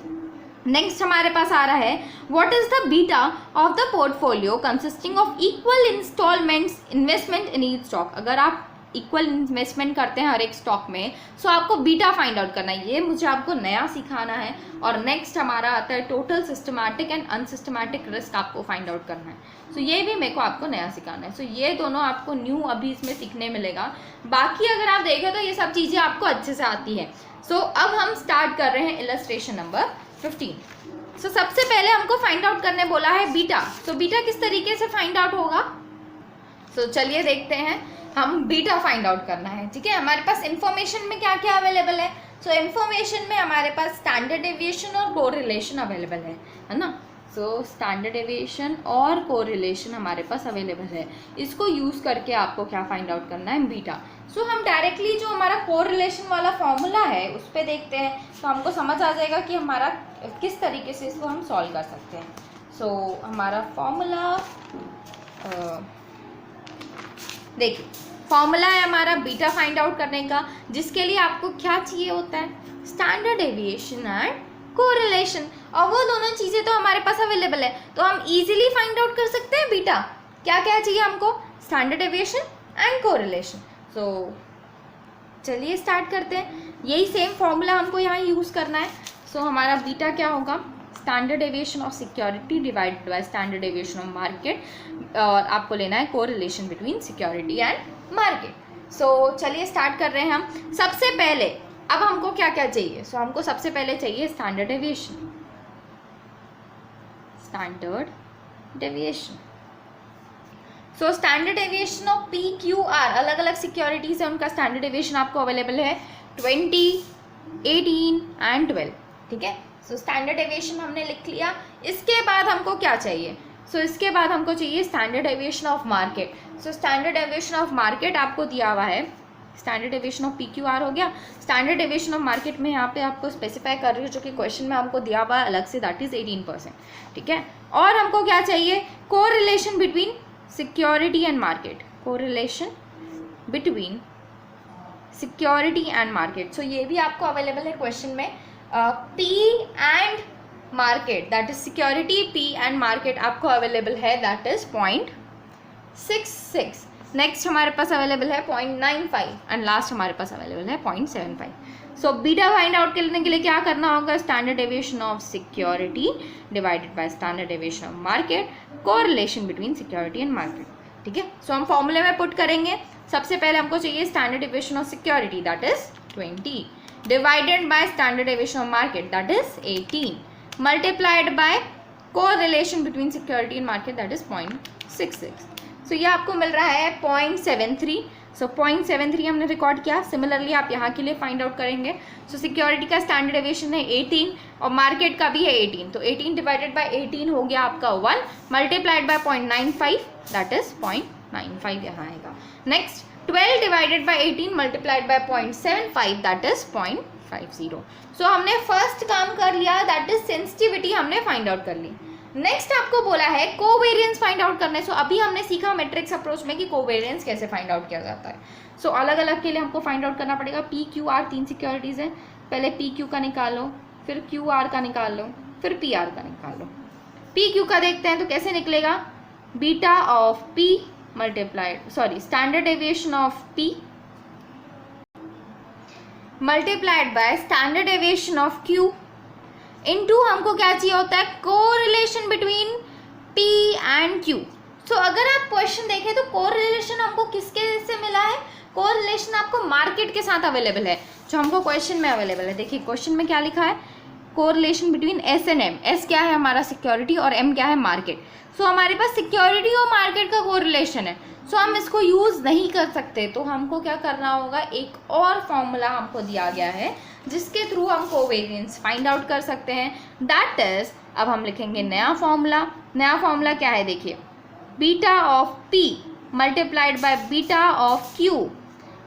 S1: नेक्स्ट हमारे पास आ रहा है, what is the beta of the portfolio consisting of equal installments investment in each stock. अगर आप इक्वल इन्वेस्टमेंट करते हैं हर एक स्टॉक में, सो आपको बीटा फाइंड आउट करना है। ये मुझे आपको नया सिखाना है। और नेक्स्ट हमारा आता है total systematic and unsystematic risk आपको फाइंड आउट करना है। सो ये भी मेरे को आपको नया सिखाना है। सो ये दोनों आपको न्यू अभी इसमें सीखने मिलेगा। बाकी अगर आप देखें तो ये सब चीज़ें आपको अच्छे से आती है। सो अब हम स्टार्ट कर रहे हैं इलस्ट्रेशन नंबर 15। सो सबसे पहले हमको फाइंड आउट करने बोला है बीटा। सो बीटा किस तरीके से फाइंड आउट होगा, सो चलिए देखते हैं। हम बीटा फाइंड आउट करना है। ठीक है, हमारे पास इंफॉर्मेशन में क्या क्या अवेलेबल है। सो इंफॉर्मेशन में हमारे पास स्टैंडर्ड डेविएशन और कोरिलेशन अवेलेबल है ना। सो स्टैंडर्ड डेविएशन और कोरिलेशन हमारे पास अवेलेबल है। इसको यूज़ करके आपको क्या फाइंड आउट करना है, बीटा। सो हम डायरेक्टली जो हमारा कोरिलेशन वाला फॉर्मूला है उस पर देखते हैं, तो हमको समझ आ जाएगा कि हमारा किस तरीके से इसको हम सॉल्व कर सकते हैं। सो हमारा फॉर्मूला देखिए, फॉर्मूला है हमारा बीटा फाइंड आउट करने का, जिसके लिए आपको क्या चाहिए होता है, स्टैंडर्ड डेविएशन एंड कोरिलेशन। और वो दोनों चीज़ें तो हमारे पास अवेलेबल है, तो हम इजीली फाइंड आउट कर सकते हैं बीटा। क्या क्या चाहिए हमको, स्टैंडर्ड डेविएशन एंड कोरिलेशन। सो चलिए स्टार्ट करते हैं। यही सेम फॉर्मूला हमको यहाँ यूज़ करना है। सो हमारा बीटा क्या होगा, standard deviation of security divided by standard deviation of market, और आपको लेना है correlation between security and market. So चलिए स्टार्ट कर रहे हैं हम। सबसे पहले अब हमको क्या क्या चाहिए, सो हमको सबसे पहले चाहिए standard deviation. Standard deviation so standard deviation of PQR, अलग अलग सिक्योरिटीज है, उनका स्टैंडर्ड डेविएशन आपको अवेलेबल है 20, 18 एंड 12, ठीक है। सो स्टैंडर्ड डेविएशन हमने लिख लिया। इसके बाद हमको क्या चाहिए? इसके बाद हमको चाहिए standard deviation of market. Standard deviation of market आपको दिया हुआ है, स्टैंडर्ड डेविएशन ऑफ PQR हो गया। स्टैंडर्ड डेविएशन ऑफ मार्केट में यहाँ पे आपको स्पेसिफाई कर रही हूँ, जो कि क्वेश्चन में हमको दिया हुआ है अलग से, दैट इज 18%, ठीक है। और हमको क्या चाहिए? Correlation between security and market, correlation between security and market. So ये भी आपको अवेलेबल है क्वेश्चन में, P and market, that is security, P and market आपको अवेलेबल है, दैट इज 0.66। नेक्स्ट हमारे पास अवेलेबल है 0.95 एंड लास्ट हमारे पास अवेलेबल है 0.75। सो बीटा फाइंड आउट करने के लिए क्या करना होगा? Standard deviation of security divided by standard deviation of market, correlation between security and market, ठीक है। सो हम फॉर्मूले में पुट करेंगे। सबसे पहले हमको चाहिए standard deviation of security, that is 20, divided by standard deviation of market, that is 18, multiplied by correlation between security and market, that is 0.66। सो ये आपको मिल रहा है 0.73। सो 0.73 हमने रिकॉर्ड किया। सिमिलरली आप यहाँ के लिए फाइंड आउट करेंगे। सो सिक्योरिटी का स्टैंडर्ड डेविएशन है 18 और मार्केट का भी है 18, तो 18 डिवाइडेड बाय 18 हो गया आपका 1, मल्टीप्लाइड बाय 0.95, दैट इज 0.95 यहाँ आएगा। Next 12 divided by 18 multiplied by 0.75, that is 0.50। सो हमने फर्स्ट काम कर लिया, दैट इज सेंसिटिविटी हमने फाइंड आउट कर ली। नेक्स्ट आपको बोला है कोवेरिएंस फाइंड आउट करने। सो अभी हमने सीखा मैट्रिक्स अप्रोच में कि कोवेरिएंस कैसे फाइंड आउट किया जाता है। सो अलग अलग के लिए हमको फाइंड आउट करना पड़ेगा। PQR 3 सिक्योरिटीज़ हैं, पहले PQ का निकालो, फिर QR का निकाल लो, फिर PR का निकाल लो। PQ का देखते हैं तो कैसे निकलेगा? Beta of P multiplied, sorry, standard deviation of P multiplied by standard deviation of Q into हमको क्या चाहिए होता है? Correlation between P and Q। सो अगर आप क्वेश्चन देखें तो कोरिलेशन हमको किसके से मिला है? कोरिलेशन आपको मार्केट के साथ अवेलेबल है, जो हमको क्वेश्चन में अवेलेबल है। देखिए क्वेश्चन में क्या लिखा है? Correlation between S and M। S क्या है? हमारा सिक्योरिटी, और M क्या है? मार्केट। सो हमारे पास सिक्योरिटी और मार्केट का कोरिलेशन है, सो हम इसको यूज़ नहीं कर सकते। तो हमको क्या करना होगा? एक और फॉर्मूला हमको दिया गया है जिसके थ्रू हम कोवेरिएंस फाइंड आउट कर सकते हैं, दैट इज, अब हम लिखेंगे नया फॉर्मूला। नया फॉर्मूला क्या है? देखिए, beta of P multiplied by beta of Q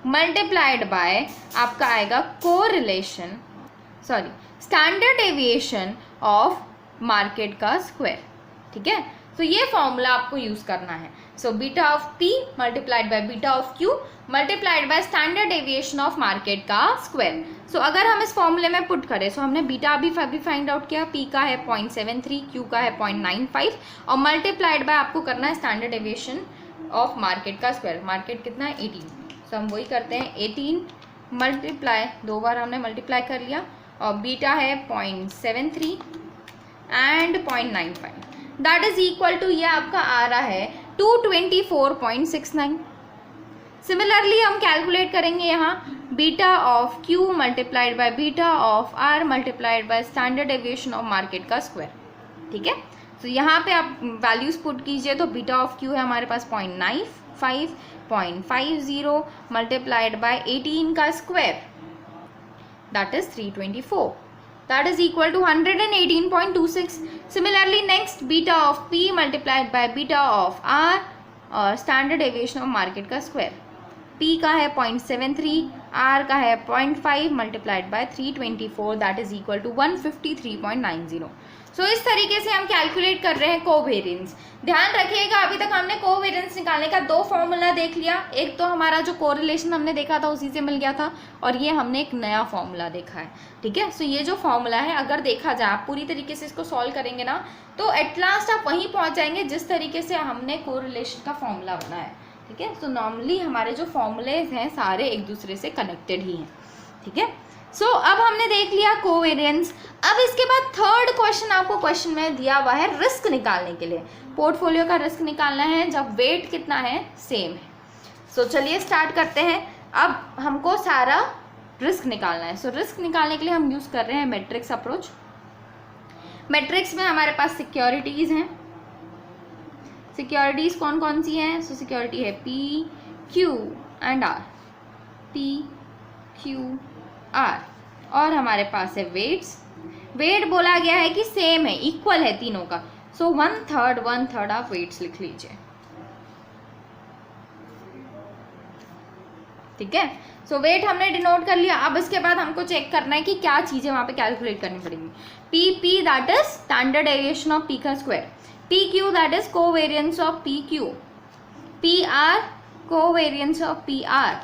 S1: multiplied by आपका आएगा correlation, sorry, standard deviation of market का स्क्वायर, ठीक है। तो ये फॉर्मूला आपको यूज करना है। सो beta of P multiplied by beta of Q multiplied by standard deviation of market का स्क्वायर। सो अगर हम इस फॉर्मूले में पुट करें, सो हमने बीटा अभी फाइंड आउट किया, P का है 0.73, Q का है 0.95 और मल्टीप्लाइड बाय आपको करना है स्टैंडर्ड डेविएशन ऑफ मार्केट का स्क्वायर। मार्केट कितना है? 18। सो हम वही करते हैं, 18 मल्टीप्लाई, 2 बार हमने मल्टीप्लाई कर लिया, और बीटा है 0.73 and 0.95, that is equal to, ये आपका आ रहा है 224.69। सिमिलरली हम कैलकुलेट करेंगे यहाँ beta of Q multiplied by beta of R multiplied by standard deviation of market का स्क्वायर, ठीक है। तो यहाँ पे आप वैल्यूज पुट कीजिए, तो बीटा ऑफ Q है हमारे पास 0.95, 0.50 मल्टीप्लाइड बाय 18 का square, that is 324, that is equal to 118.26. Similarly, next beta of P multiplied by beta of R और standard deviation of market का square. P का है 0.73, R का है 0.5 multiplied by 324, that is equal to 153.90. सो इस तरीके से हम कैलकुलेट कर रहे हैं कोवेरिएंस। ध्यान रखिएगा, अभी तक हमने कोवेरिएंस निकालने का 2 फॉर्मूला देख लिया। एक तो हमारा जो कोरिलेशन हमने देखा था उसी से मिल गया था, और ये हमने एक नया फॉर्मूला देखा है, ठीक है। सो ये जो फॉर्मूला है, अगर देखा जाए, आप पूरी तरीके से इसको सॉल्व करेंगे ना, तो एट लास्ट आप वहीं पहुंच जाएंगे जिस तरीके से हमने कोरिलेशन का फॉर्मूला बनाया है, ठीक है। सो नॉर्मली हमारे जो फॉर्मूलेज हैं सारे एक दूसरे से कनेक्टेड ही हैं, ठीक है। सो अब हमने देख लिया कोवेरिएंस। अब इसके बाद थर्ड क्वेश्चन आपको क्वेश्चन में दिया हुआ है रिस्क निकालने के लिए। पोर्टफोलियो का रिस्क निकालना है जब वेट कितना है? सेम है। सो चलिए स्टार्ट करते हैं। अब हमको सारा रिस्क निकालना है। सो रिस्क निकालने के लिए हम यूज़ कर रहे हैं मैट्रिक्स अप्रोच। मैट्रिक्स में हमारे पास सिक्योरिटीज़ हैं, सिक्योरिटीज कौन कौन सी हैं? सो सिक्योरिटी है P, Q and R, P, Q, R। और हमारे पास है वेट्स। वेट बोला गया है कि सेम है, इक्वल है तीनों का, सो 1/3 आप वेट्स लिख लीजिए, ठीक है। सो वेट हमने डिनोट कर लिया। अब इसके बाद हमको चेक करना है कि क्या चीज़ें वहाँ पे कैलकुलेट करनी पड़ेंगी। P that is standard deviation of P का square, P Q that is covariance of P Q, P R covariance of P R,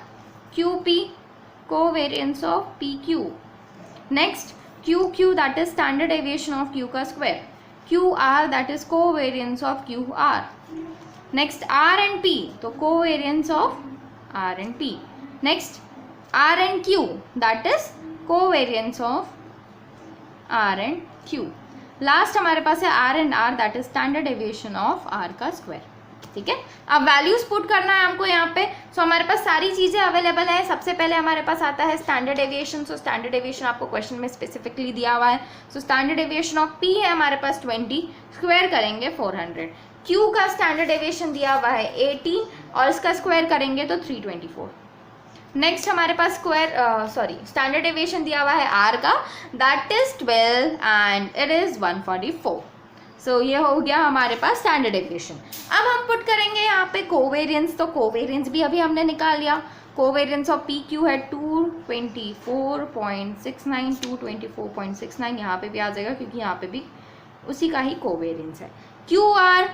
S1: Q P covariance of P Q. Next Q that is standard deviation of Q का square, Q R that is covariance of Q R. Next R and P, तो covariance of R and P. Next R and Q that is covariance of R and Q। Last हमारे पास है R and R that is standard deviation of R का square, ठीक है। अब values put करना है हमको यहाँ पे। सो हमारे पास सारी चीज़ें अवेलेबल है। सबसे पहले हमारे पास आता है स्टैंडर्ड डेविएशन। सो स्टैंडर्ड डेविएशन आपको क्वेश्चन में स्पेसिफिकली दिया हुआ है। So standard deviation of P है हमारे पास 20, स्क्वायर करेंगे 400। Q का स्टैंडर्ड डेविएशन दिया हुआ है 80 और इसका स्क्वायर करेंगे तो 324। नेक्स्ट हमारे पास स्टैंडर्ड डेविएशन दिया हुआ है R का, that is 12 and it is 144। सो ये हो गया हमारे पास स्टैंडर्ड डेविएशन। अब हम पुट करेंगे यहाँ पे कोवेरियंस। तो कोवेरियंस भी अभी हमने निकाल लिया। कोवेरियंस ऑफ पी क्यू है 224.69, 224.69 यहाँ पे भी आ जाएगा क्योंकि यहाँ पे भी उसी का ही कोवेरियंस है। क्यू आर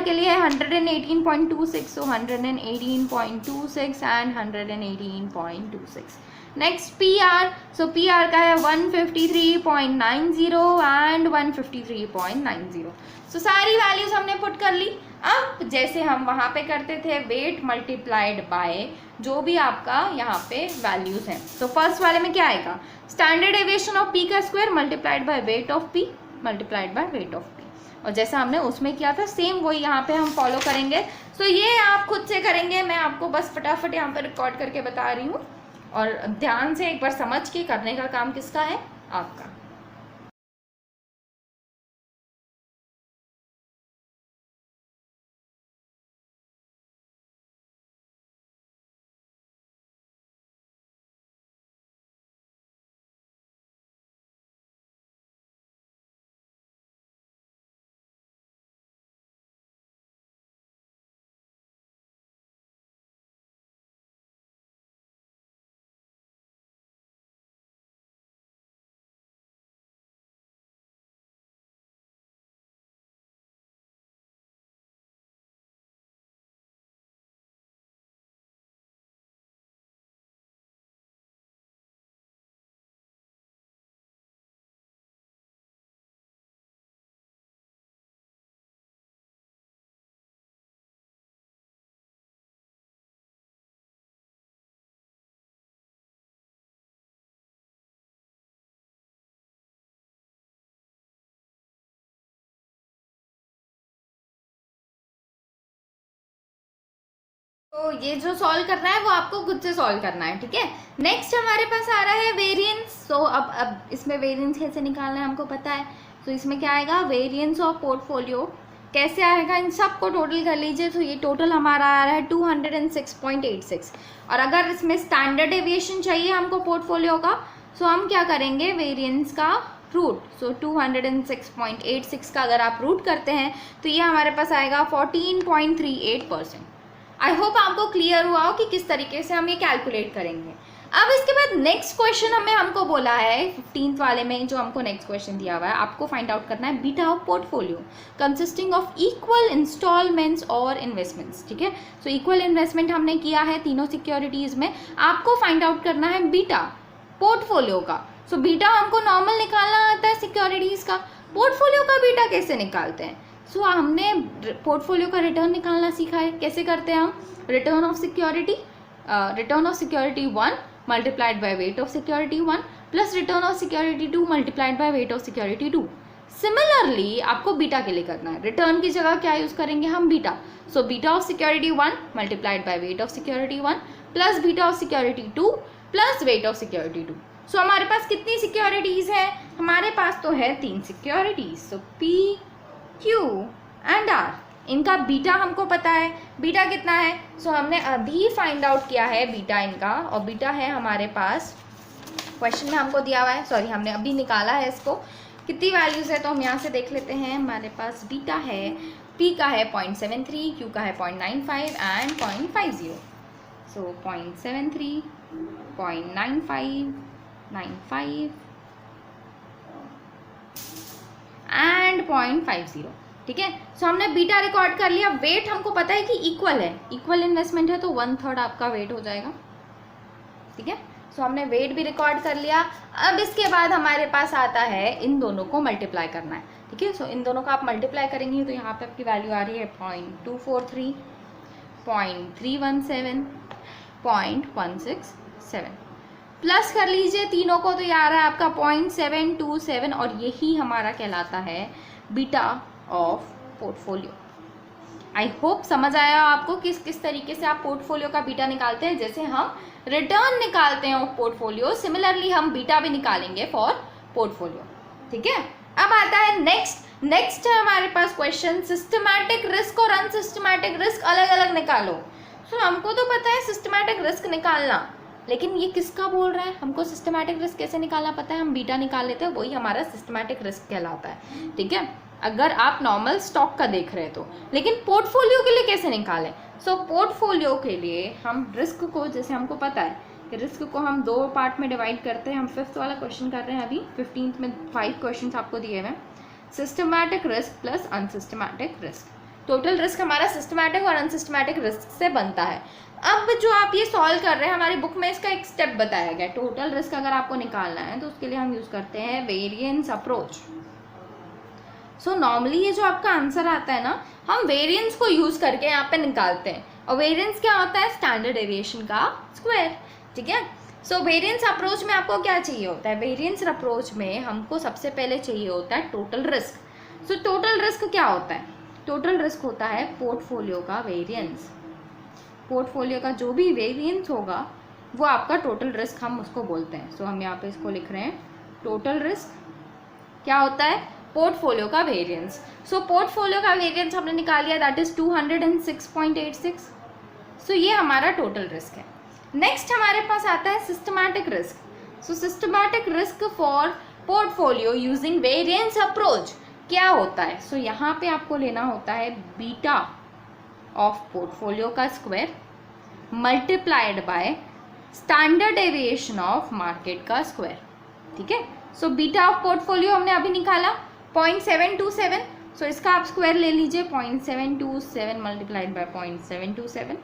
S1: के लिए 118.26, सो 118.26 and 118.26। Next P R, so P R का है 153.90 एंड 153.90। सो सारी वैल्यूज हमने पुट कर ली। अब जैसे हम वहाँ पे करते थे वेट मल्टीप्लाइड बाय जो भी आपका यहाँ पे वैल्यूज हैं। तो फर्स्ट वाले में क्या आएगा? स्टैंडर्ड डेविएशन ऑफ पी का square multiplied by weight of P multiplied by weight of P. और जैसा हमने उसमें किया था सेम वही यहाँ पे हम फॉलो करेंगे। सो ये आप खुद से करेंगे, मैं आपको बस फटाफट यहाँ पे रिकॉर्ड करके बता रही हूँ और ध्यान से एक बार समझ के करने का काम किसका है? आपका। तो ये जो सॉल्व करना है वो आपको खुद से सॉल्व करना है, ठीक है। नेक्स्ट हमारे पास आ रहा है वेरिएंस। सो अब इसमें वेरिएंस कैसे निकालना है हमको पता है। तो इसमें क्या आएगा? वेरिएंस ऑफ पोर्टफोलियो कैसे आएगा? इन सब को टोटल कर लीजिए। तो ये टोटल हमारा आ रहा है 206.86। और अगर इसमें स्टैंडर्ड डेविएशन चाहिए हमको पोर्टफोलियो का, सो हम क्या करेंगे? वेरिएंस का रूट। सो 206.86 का अगर आप रूट करते हैं तो ये हमारे पास आएगा 14.38%। आई होप आपको क्लियर हुआ हो कि किस तरीके से हम ये कैलकुलेट करेंगे। अब इसके बाद नेक्स्ट क्वेश्चन हमको बोला है 15th वाले में, जो हमको नेक्स्ट क्वेश्चन दिया हुआ है, आपको फाइंड आउट करना है beta of portfolio consisting of equal installments और इन्वेस्टमेंट्स, ठीक है। सो इक्वल इन्वेस्टमेंट हमने किया है तीनों सिक्योरिटीज़ में। आपको फाइंड आउट करना है बीटा पोर्टफोलियो का। सो बीटा हमको नॉर्मल निकालना आता है सिक्योरिटीज़ का, पोर्टफोलियो का बीटा कैसे निकालते हैं? सो हमने पोर्टफोलियो का रिटर्न निकालना सीखा है। कैसे करते हैं हम? Return of security 1 multiplied by weight of security 1 plus return of security 2 multiplied by weight of security 2। Similarly आपको बीटा के लिए करना है। रिटर्न की जगह क्या यूज़ करेंगे हम? Beta. So beta of security 1 multiplied by weight of security 1 plus beta of security 2 plus weight of security 2। सो हमारे पास कितनी सिक्योरिटीज़ है? हमारे पास तो है 3 securities. So P, Q and R, इनका बीटा हमको पता है, बीटा कितना है, सो हमने अभी फाइंड आउट किया है बीटा इनका, और बीटा है हमारे पास क्वेश्चन में हमको दिया हुआ है, सॉरी हमने अभी निकाला है इसको, कितनी वैल्यूज़ है तो हम यहाँ से देख लेते हैं। हमारे पास बीटा है, पी का है 0.73, क्यू का है 0.95 एंड 0.50। सो 0.73, 0.95, 95 एंड 0.50, ठीक है। सो हमने बीटा रिकॉर्ड कर लिया। वेट हमको पता है कि इक्वल है, इक्वल इन्वेस्टमेंट है तो 1/3 आपका वेट हो जाएगा, ठीक है। सो हमने वेट भी रिकॉर्ड कर लिया। अब इसके बाद हमारे पास आता है इन दोनों को मल्टीप्लाई करना है, ठीक है। सो इन दोनों का आप मल्टीप्लाई करेंगे तो यहाँ पे आपकी वैल्यू आ रही है 0.243, 0.317, 0.167। प्लस कर लीजिए तीनों को तो ये आ रहा है आपका 0.727, और यही हमारा कहलाता है beta of portfolio. I hope समझ आया आपको किस तरीके से आप पोर्टफोलियो का बीटा निकालते हैं। जैसे हम रिटर्न निकालते हैं ऑफ पोर्टफोलियो, सिमिलरली हम बीटा भी निकालेंगे फॉर पोर्टफोलियो, ठीक है। अब आता है नेक्स्ट है हमारे पास क्वेश्चन, सिस्टमैटिक रिस्क और अनसिस्टमैटिक रिस्क अलग अलग निकालो। सो हमको तो पता है सिस्टमैटिक रिस्क निकालना, लेकिन ये किसका बोल रहा है, हमको सिस्टमैटिक रिस्क कैसे निकालना पता है, हम बीटा निकाल लेते हैं, वही हमारा सिस्टमैटिक रिस्क कहलाता है, ठीक है। अगर आप नॉर्मल स्टॉक का देख रहे हैं तो, लेकिन पोर्टफोलियो के लिए कैसे निकालें। सो पोर्टफोलियो के लिए हम रिस्क को, जैसे हमको पता है कि रिस्क को हम 2 पार्ट में डिवाइड करते हैं। हम 5th वाला क्वेश्चन कर रहे हैं अभी, 15th में 5 क्वेश्चन आपको दिए हुए हैं। Systematic risk plus unsystematic risk, total risk हमारा सिस्टमैटिक और अनसिस्टमैटिक रिस्क से बनता है। अब जो आप ये सॉल्व कर रहे हैं, हमारी बुक में इसका एक स्टेप बताया गया। टोटल रिस्क अगर आपको निकालना है तो उसके लिए हम यूज़ करते हैं वेरिएंस अप्रोच। सो नॉर्मली ये जो आपका आंसर आता है ना, हम वेरिएंस को यूज़ करके यहाँ पे निकालते हैं, और वेरिएंस क्या होता है, स्टैंडर्ड डेविएशन का स्क्वायर, ठीक है। सो वेरिएंस अप्रोच में आपको क्या चाहिए होता है, वेरिएंस अप्रोच में हमको सबसे पहले चाहिए होता है total risk. So total risk क्या होता है, टोटल रिस्क होता है पोर्टफोलियो का वेरिएंस। पोर्टफोलियो का जो भी वेरिएंस होगा वो आपका टोटल रिस्क हम उसको बोलते हैं। सो हम यहाँ पे इसको लिख रहे हैं, टोटल रिस्क क्या होता है, पोर्टफोलियो का वेरिएंस। सो पोर्टफोलियो का वेरिएंस हमने निकाल लिया, दैट इज 206.86। सो ये हमारा टोटल रिस्क है। नेक्स्ट हमारे पास आता है systematic risk. So systematic risk for portfolio using variance approach क्या होता है। सो यहाँ पे आपको लेना होता है बीटा ऑफ पोर्टफोलियो का square multiplied by standard deviation of market का स्क्वायर, ठीक है। सो बीटा ऑफ पोर्टफोलियो हमने अभी निकाला 0.727। सो इसका आप स्क्वायर ले लीजिए, 0.727 multiplied by 0.727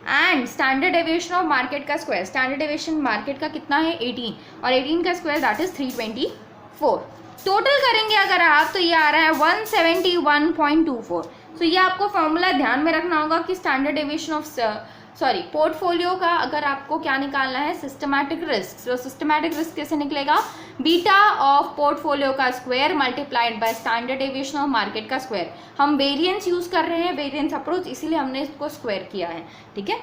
S1: and standard deviation of market का स्क्वायर। स्टैंडर्ड डेविएशन मार्केट का कितना है 18, और 18 का स्क्वायर दैट इज 324। टोटल करेंगे अगर आप तो ये आ रहा है 171.24। सो ये आपको फॉर्मूला ध्यान में रखना होगा कि स्टैंडर्ड डेविएशन ऑफ पोर्टफोलियो का अगर आपको क्या निकालना है, सिस्टमैटिक रिस्क। सो सिस्टमैटिक रिस्क कैसे निकलेगा, बीटा ऑफ पोर्टफोलियो का square multiplied by standard deviation of market का स्क्वायर। हम वेरिएंस यूज कर रहे हैं, वेरिएंस अप्रोच, इसीलिए हमने इसको स्क्वायर किया है, ठीक है।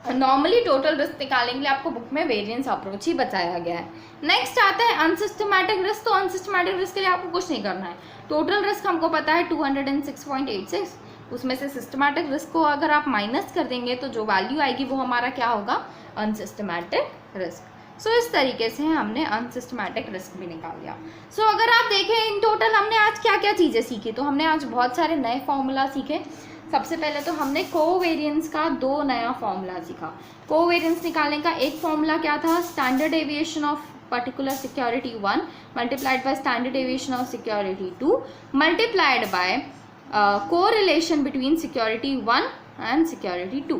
S1: नॉर्मली टोटल रिस्क निकालने के लिए आपको बुक में वेरिएंस अप्रोच ही बताया गया है। नेक्स्ट आता है अनसिस्टमैटिक रिस्क। तो अनसिस्टमैटिक रिस्क के लिए आपको कुछ नहीं करना है, टोटल रिस्क हमको पता है 206.86, उसमें से सिस्टमैटिक रिस्क को अगर आप माइनस कर देंगे तो जो वैल्यू आएगी वो हमारा क्या होगा, अनसिस्टमैटिक रिस्क। सो इस तरीके से हमने अनसिस्टमैटिक रिस्क भी निकाल लिया। सो अगर आप देखें इन टोटल हमने आज क्या क्या चीज़ें सीखी, तो हमने आज बहुत सारे नए फॉर्मूला सीखे। सबसे पहले तो हमने कोवेरिएंस का 2 नया फॉर्मूला सीखा। कोवेरिएंस निकालने का एक फॉर्मूला क्या था, standard deviation of particular security 1 multiplied by standard deviation of security 2 multiplied by correlation between security 1 and security 2,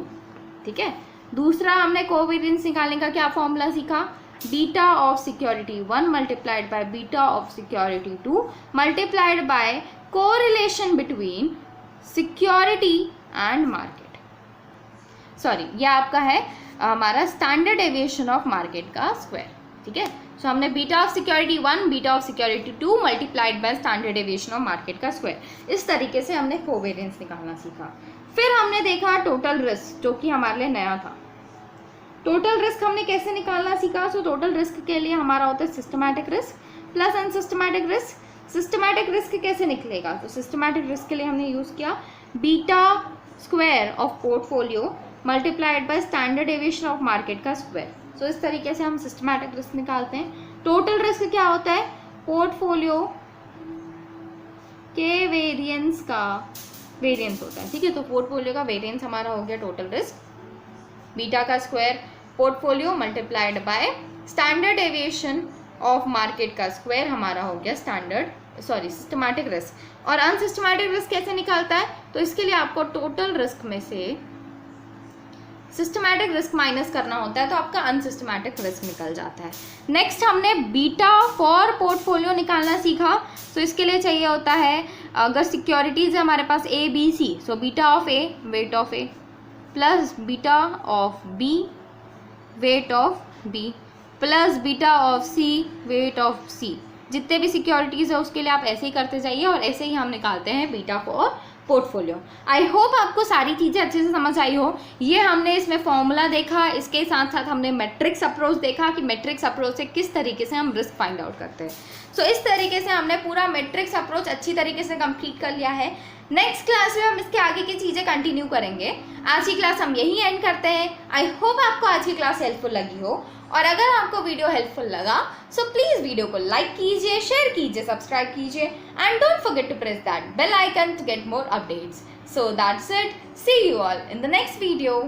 S1: ठीक है। दूसरा हमने कोवेरिएंस निकालने का क्या फॉर्मूला सीखा, beta of security 1 multiplied by beta of security 2 multiplied by correlation between security and market. Sorry, ये आपका है हमारा स्टैंडर्ड डेविएशन ऑफ मार्केट का स्क्वायर, ठीक है। सो हमने beta of security 1 beta of security 2 multiplied by standard deviation of market का square, इस तरीके से हमने कोवेरिएंस निकालना सीखा। फिर हमने देखा टोटल रिस्क, जो कि हमारे लिए नया था। टोटल रिस्क हमने कैसे निकालना सीखा। सो टोटल रिस्क के लिए हमारा होता है systematic risk plus unsystematic risk. Systematic risk कैसे निकलेगा, तो सिस्टमैटिक रिस्क के लिए हमने यूज़ किया beta square of portfolio multiplied by standard deviation of market का स्क्वायर। सो इस तरीके से हम सिस्टमैटिक रिस्क निकालते हैं। टोटल रिस्क क्या होता है, पोर्टफोलियो के वेरिएंस का वेरिएंस होता है, ठीक है। तो पोर्टफोलियो का वेरिएंस हमारा हो गया टोटल रिस्क, बीटा का square portfolio multiplied by standard deviation of market का स्क्वायर हमारा हो गया सिस्टमैटिक रिस्क। और अनसिस्टमैटिक रिस्क कैसे निकालता है, तो इसके लिए आपको टोटल रिस्क में से सिस्टमैटिक रिस्क माइनस करना होता है, तो आपका अनसिस्टमैटिक रिस्क निकल जाता है। नेक्स्ट हमने बीटा फॉर पोर्टफोलियो निकालना सीखा। सो इसके लिए चाहिए होता है, अगर सिक्योरिटीज है हमारे पास A B C, so beta of A weight of A plus beta of B weight of B plus beta of C weight of C. जितने भी सिक्योरिटीज़ है उसके लिए आप ऐसे ही करते जाइए और ऐसे ही हम निकालते हैं beta for portfolio. I hope आपको सारी चीज़ें अच्छे से समझ आई हो। ये हमने इसमें फॉर्मूला देखा, इसके साथ साथ हमने मैट्रिक्स अप्रोच देखा कि मैट्रिक्स अप्रोच से किस तरीके से हम रिस्क फाइंड आउट करते हैं। सो इस तरीके से हमने पूरा मैट्रिक्स अप्रोच अच्छी तरीके से कंप्लीट कर लिया है। नेक्स्ट क्लास में हम इसके आगे की चीज़ें कंटिन्यू करेंगे। आज की क्लास हम यही एंड करते हैं। आई होप आपको आज की क्लास हेल्पफुल लगी हो, और अगर आपको वीडियो हेल्पफुल लगा सो प्लीज़ वीडियो को लाइक कीजिए, शेयर कीजिए, सब्सक्राइब कीजिए, and don't forget to press that bell icon to get more updates. So that's it. See you all in the next video.